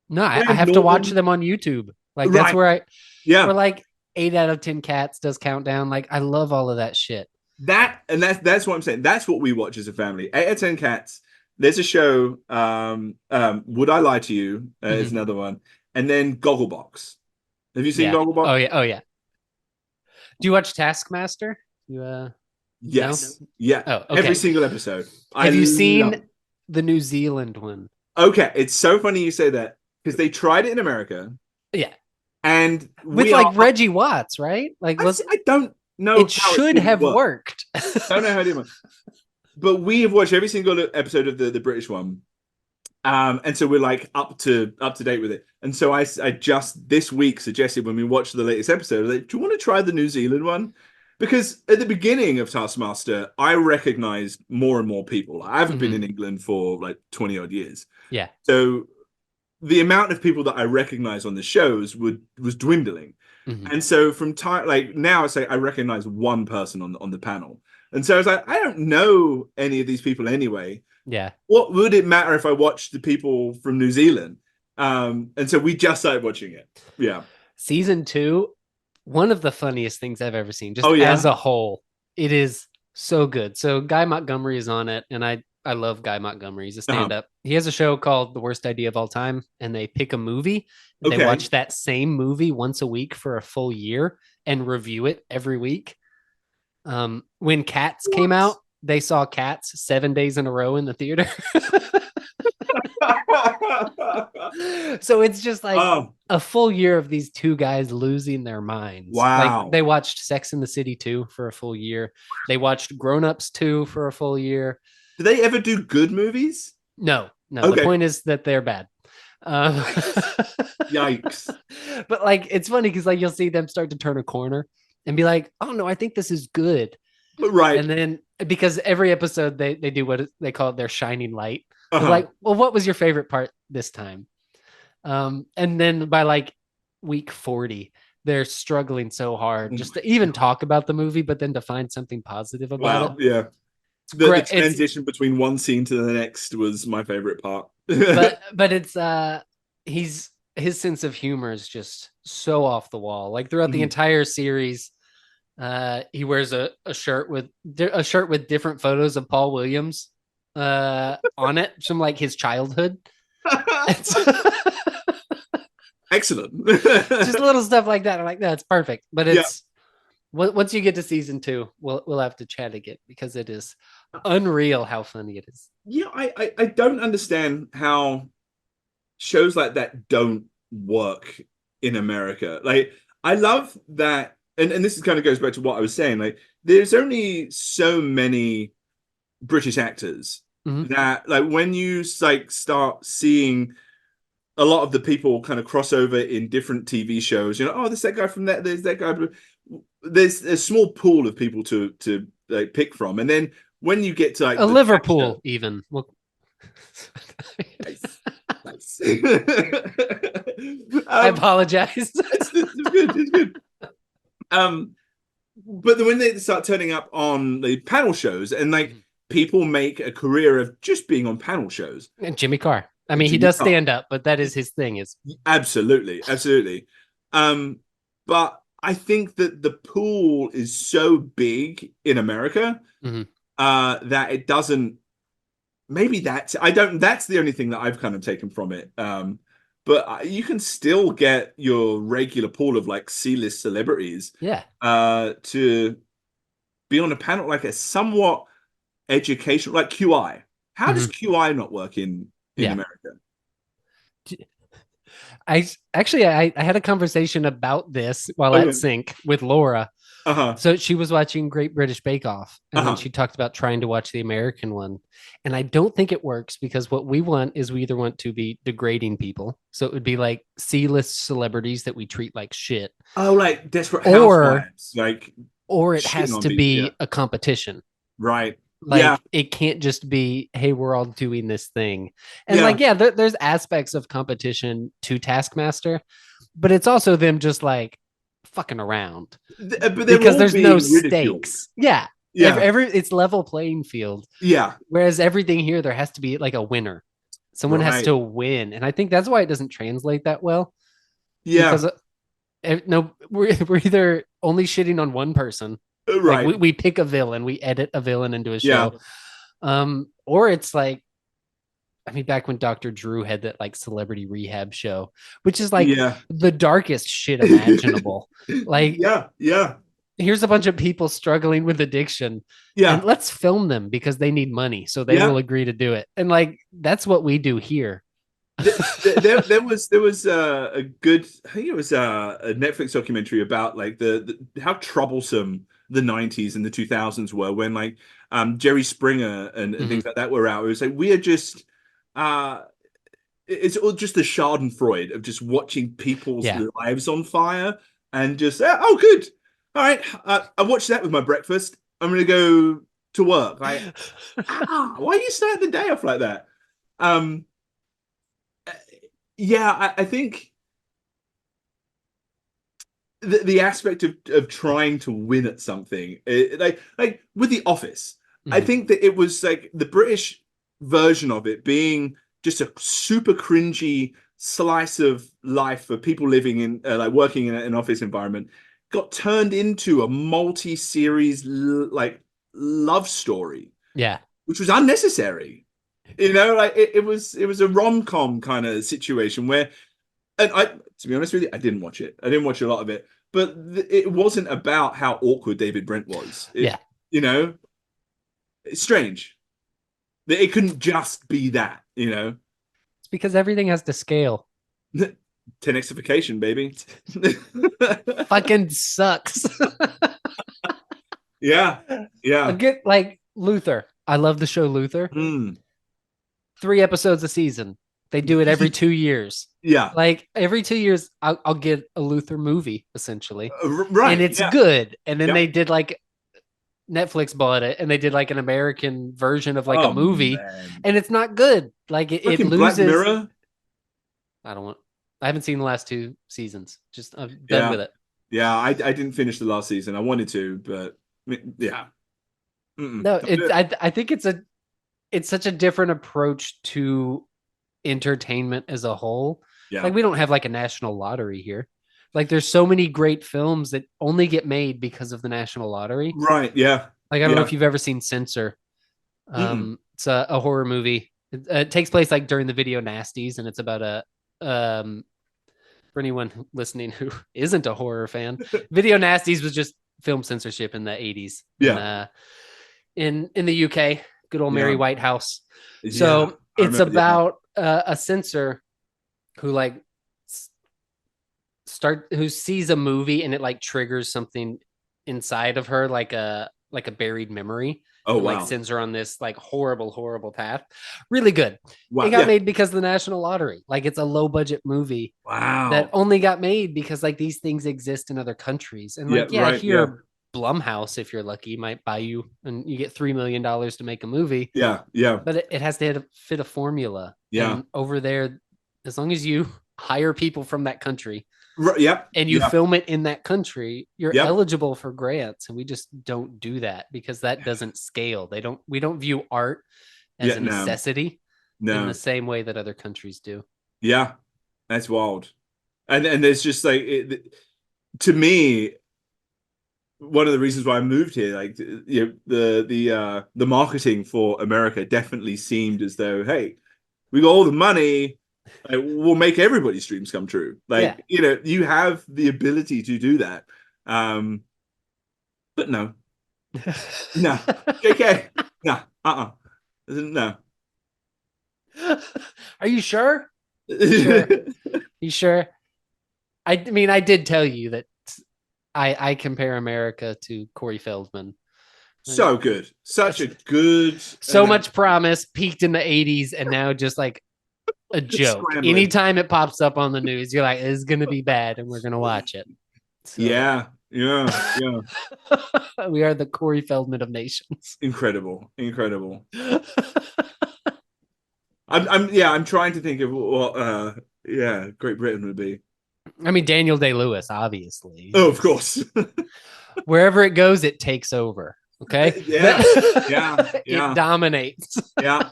no, I have to watch them on YouTube. Like that's where or like 8 out of 10 Cats does Countdown. Like I love all of that shit. That's what I'm saying. That's what we watch as a family. 8 out of 10 Cats. There's a show. Would I Lie to You? Is another one. And then Gogglebox. Have you seen Gogglebox? Oh yeah. Do you watch Taskmaster? Yes. No? Yeah. Oh, okay. Every single episode. Have you seen the New Zealand one? Okay, it's so funny you say that because they tried it in America. Yeah. And with like Reggie Watts, right? Like I don't know. It should have worked. I don't know how it did. But we have watched every single episode of the British one. And so we're like up to date with it. And so I just this week suggested when we watched the latest episode, like, do you want to try the New Zealand one? Because at the beginning of Taskmaster, I recognized more and more people. I haven't been in England for like 20 odd years. Yeah. So the amount of people that I recognize on the shows was dwindling. And so from time like now, I say I recognize one person on the panel. And so I was like, I don't know any of these people anyway. Yeah. What would it matter if I watched the people from New Zealand? And so we just started watching it. Yeah. Season 2, one of the funniest things I've ever seen, just yeah? as a whole. It is so good. So Guy Montgomery is on it, and I love Guy Montgomery. He's a stand-up. He has a show called The Worst Idea of All Time, and they pick a movie. And They watch that same movie once a week for a full year and review it every week. When Cats came out, they saw Cats 7 days in a row in the theater. So it's just like a full year of these two guys losing their minds. Wow. Like they watched Sex and the City 2 for a full year. They watched Grown Ups 2 for a full year. Do they ever do good movies? No. The point is that they're bad. Yikes. But like it's funny because like you'll see them start to turn a corner and be like, oh no, I think this is good. Right. And then because every episode they do what they call it their shining light. Like, well, what was your favorite part this time? And then by like week 40, they're struggling so hard just to even talk about the movie, but then to find something positive about it. Yeah. The transition between one scene to the next was my favorite part. but it's his sense of humor is just so off the wall. Like throughout the entire series, he wears a shirt with different photos of Paul Williams on it from like his childhood. Excellent. Just little stuff like that. I'm like, that's perfect. But it's once you get to season 2, we'll have to chat again because it is unreal how funny it is. Yeah, I don't understand how shows like that don't work in America. Like I love that, and this kind of goes back to what I was saying. Like there's only so many British actors that like when you like start seeing a lot of the people kind of cross over in different TV shows, you know, oh, there's that guy from that, there's that guy. There's a small pool of people to like pick from, and then when you get to like a Liverpool, even. Well, nice. I apologize. It's good. But when they start turning up on the panel shows, and like people make a career of just being on panel shows. And Jimmy Carr. I mean, he does stand up, but that is his thing. Is absolutely. But I think that the pool is so big in America that it doesn't. Maybe that's the only thing that I've kind of taken from it. But you can still get your regular pool of like C-list celebrities, to be on a panel, like a somewhat educational, like QI. How does QI not work in America? I had a conversation about this while at Sync with Laura. So she was watching Great British Bake Off, and then she talked about trying to watch the American one. And I don't think it works because what we want is we either want to be degrading people. So it would be like C-list celebrities that we treat like shit. Oh, like Desperate Housewives. Or it has to be a competition. Right. Like it can't just be, hey, we're all doing this thing. And there's aspects of competition to Taskmaster, but it's also them just like fucking around because there's no stakes. Yeah. It's level playing field. Yeah. Whereas everything here, there has to be like a winner. Someone has to win. And I think that's why it doesn't translate that well. Yeah. Because we're either only shitting on one person. Right. Like we pick a villain, we edit a villain into a show. Or it's like, I mean, back when Dr. Drew had that like celebrity rehab show, which is like the darkest shit imaginable. Like, here's a bunch of people struggling with addiction. And let's film them because they need money. So they will agree to do it. And like, that's what we do here. there was a good, I think it was a Netflix documentary about like the how troublesome the 90s and the 2000s were when like Jerry Springer and things like that were out. It was like we are just it's all just the Schadenfreude of just watching people's Yeah. lives on fire and just oh good, all right. I watched that with my breakfast. I'm gonna go to work. Like why are you starting the day off like that? Um, yeah, I think the aspect of trying to win at something, like with The Office, I think that it was like the British version of it being just a super cringy slice of life for people living in like working in an office environment got turned into a multi-series like love story, Yeah. which was unnecessary. You know, like it was a rom-com kind of situation where, and I, to be honest with you, I didn't watch it. I didn't watch a lot of it, but it wasn't about how awkward David Brent was. Yeah. You know, it's strange that it couldn't just be that. You know, It's because everything has to scale. 10Xification, baby. Fucking sucks. Yeah, yeah. Get like Luther. I love the show Luther. 3 episodes a season. They do it every 2 years. Yeah, Like every 2 years, I'll get a Luther movie essentially, right. and it's yeah. good. And then Yep. they did like Netflix bought it, and they did like an American version of like a movie, Man. and it's not good. Like it Fucking loses. Black Mirror. I haven't seen the last 2 seasons. Just I'm done with it. Yeah, I didn't finish the last season. I wanted to, but yeah. No, I think it's such a different approach to entertainment as a whole. Yeah. Like we don't have like a national lottery here. Like there's so many great films that only get made because of the national lottery. Right. Yeah. Like I don't know if you've ever seen Censor. It's a horror movie. It takes place like during the video nasties, and it's about a for anyone listening who isn't a horror fan, video nasties was just film censorship in the 80s. Yeah. In the UK, good old Mary Yeah. Whitehouse. So it's about a censor who like who sees a movie and it like triggers something inside of her, like a buried memory. Oh, and, wow. Like sends her on this like horrible path. Really good. Wow. It got made because of the national lottery. Like it's a low budget movie. Wow. That only got made because like these things exist in other countries. And like, here Blumhouse, if you're lucky, might buy you and you get $3 million to make a movie. Yeah. Yeah. But it has to fit a formula. Yeah. And over there, as long as you hire people from that country, Yep. and you film it in that country, you're Yep. eligible for grants. And we just don't do that because that doesn't scale. We don't view art as a necessity in the same way that other countries do. Yeah. That's wild. And there's just like to me, one of the reasons why I moved here, like the marketing for America definitely seemed as though, hey, we got all the money, like, we'll make everybody's dreams come true. Like you have the ability to do that. But no, no, JK, no, no. Are you sure? Sure. You sure? I mean, I did tell you that I compare America to Corey Feldman. So good. Such a good. So much promise, peaked in the 80s, and now just like a joke. Scrambling. Anytime it pops up on the news, you're like, it's going to be bad, and we're going to watch it. So. Yeah. We are the Corey Feldman of nations. Incredible. I'm trying to think of what Great Britain would be. I mean, Daniel Day-Lewis, obviously. Oh, of course. Wherever it goes, it takes over. Okay. Yeah. It dominates. Yeah.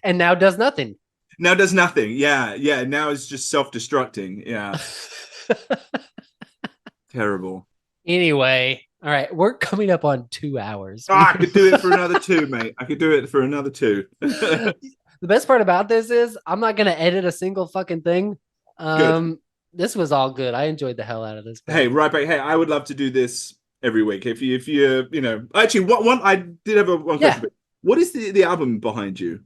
And now does nothing. Now does nothing. Yeah. Now it's just self-destructing. Yeah. Terrible. Anyway, all right. We're coming up on 2 hours. I could do it for another 2, mate. I could do it for another 2. The best part about this is I'm not going to edit a single fucking thing. This was all good. I enjoyed the hell out of this. Hey, right back. Hey, I would love to do this every week. If you actually, one I did have one question. What is the album behind you?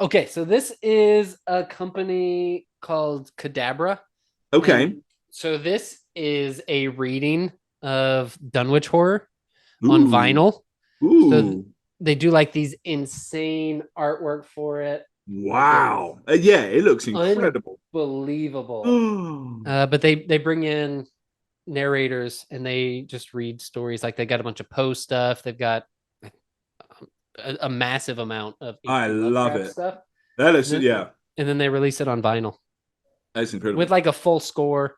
Okay, so this is a company called Cadabra. Okay. So this is a reading of Dunwich Horror on vinyl. Ooh. So they do like these insane artwork for it. Wow. Yeah, it looks incredible. Unbelievable. But they bring in narrators and they just read stories. Like they got a bunch of Poe stuff. They've got a massive amount of I H.P. love Lovecraft it. stuff. That is, And then, yeah, and then they release it on vinyl that's incredible. with like a full score.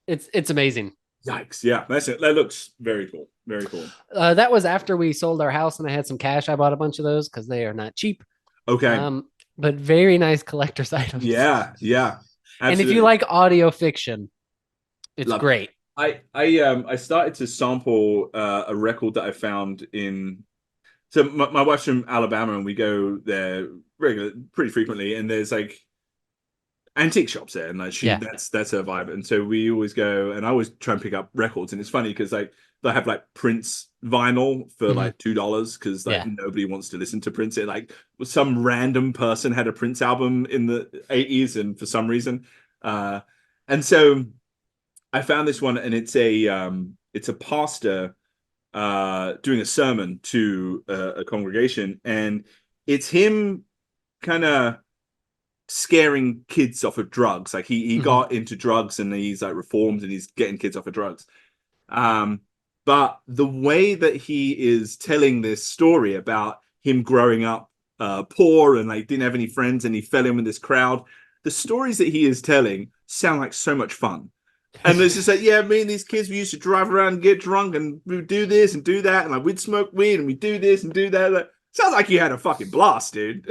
It's amazing. Yikes. Yeah, that's it. That looks very cool. Very cool. That was after we sold our house and I had some cash. I bought a bunch of those because they are not cheap. Okay. But very nice collector's items. Yeah, yeah. Absolutely. And if you like audio fiction, it's Love great. I started to sample a record that I found in. So my wife's from Alabama, and we go there pretty frequently. And there's like antique shops there, and like that's her vibe. And so we always go, and I always try and pick up records. And it's funny because like they have like Prince vinyl for like $2 because like nobody wants to listen to Prince. It like some random person had a Prince album in the 80s, and for some reason, and so I found this one, and it's a pastor doing a sermon to a congregation, and it's him kind of scaring kids off of drugs. Like he got into drugs, and he's like reformed, and he's getting kids off of drugs. But the way that he is telling this story about him growing up poor and like didn't have any friends, and he fell in with this crowd, the stories that he is telling sound like so much fun. And there's just like, yeah, me and these kids, we used to drive around and get drunk, and we would do this and do that, and like we'd smoke weed and we'd do this and do that. Like, sounds like you had a fucking blast, dude.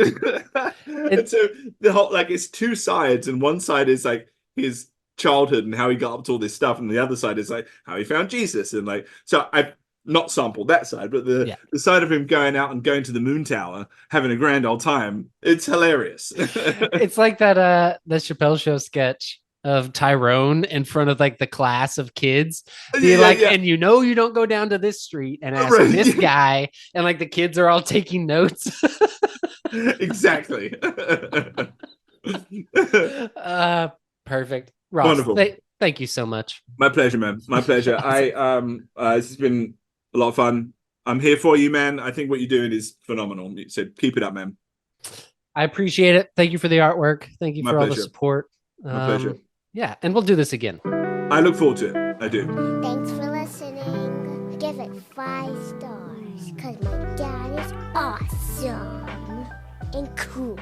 And so the whole, like, it's two sides, and one side is like his childhood and how he got up to all this stuff, and the other side is like how he found Jesus. And like, so I've not sampled that side, but the side of him going out and going to the moon tower, having a grand old time, it's hilarious. It's like that the Chappelle Show sketch of Tyrone in front of like the class of kids, and you don't go down to this street and ask this guy, and like the kids are all taking notes. Exactly. Perfect. Ross, wonderful. Thank you so much. My pleasure, man. My pleasure. This has been a lot of fun. I'm here for you, man. I think what you're doing is phenomenal. So keep it up, man. I appreciate it. Thank you for the artwork. Thank you for all the support. My pleasure. Yeah, and we'll do this again. I look forward to it. I do. Thanks for listening. Give it 5 stars, because my dad is awesome and cool.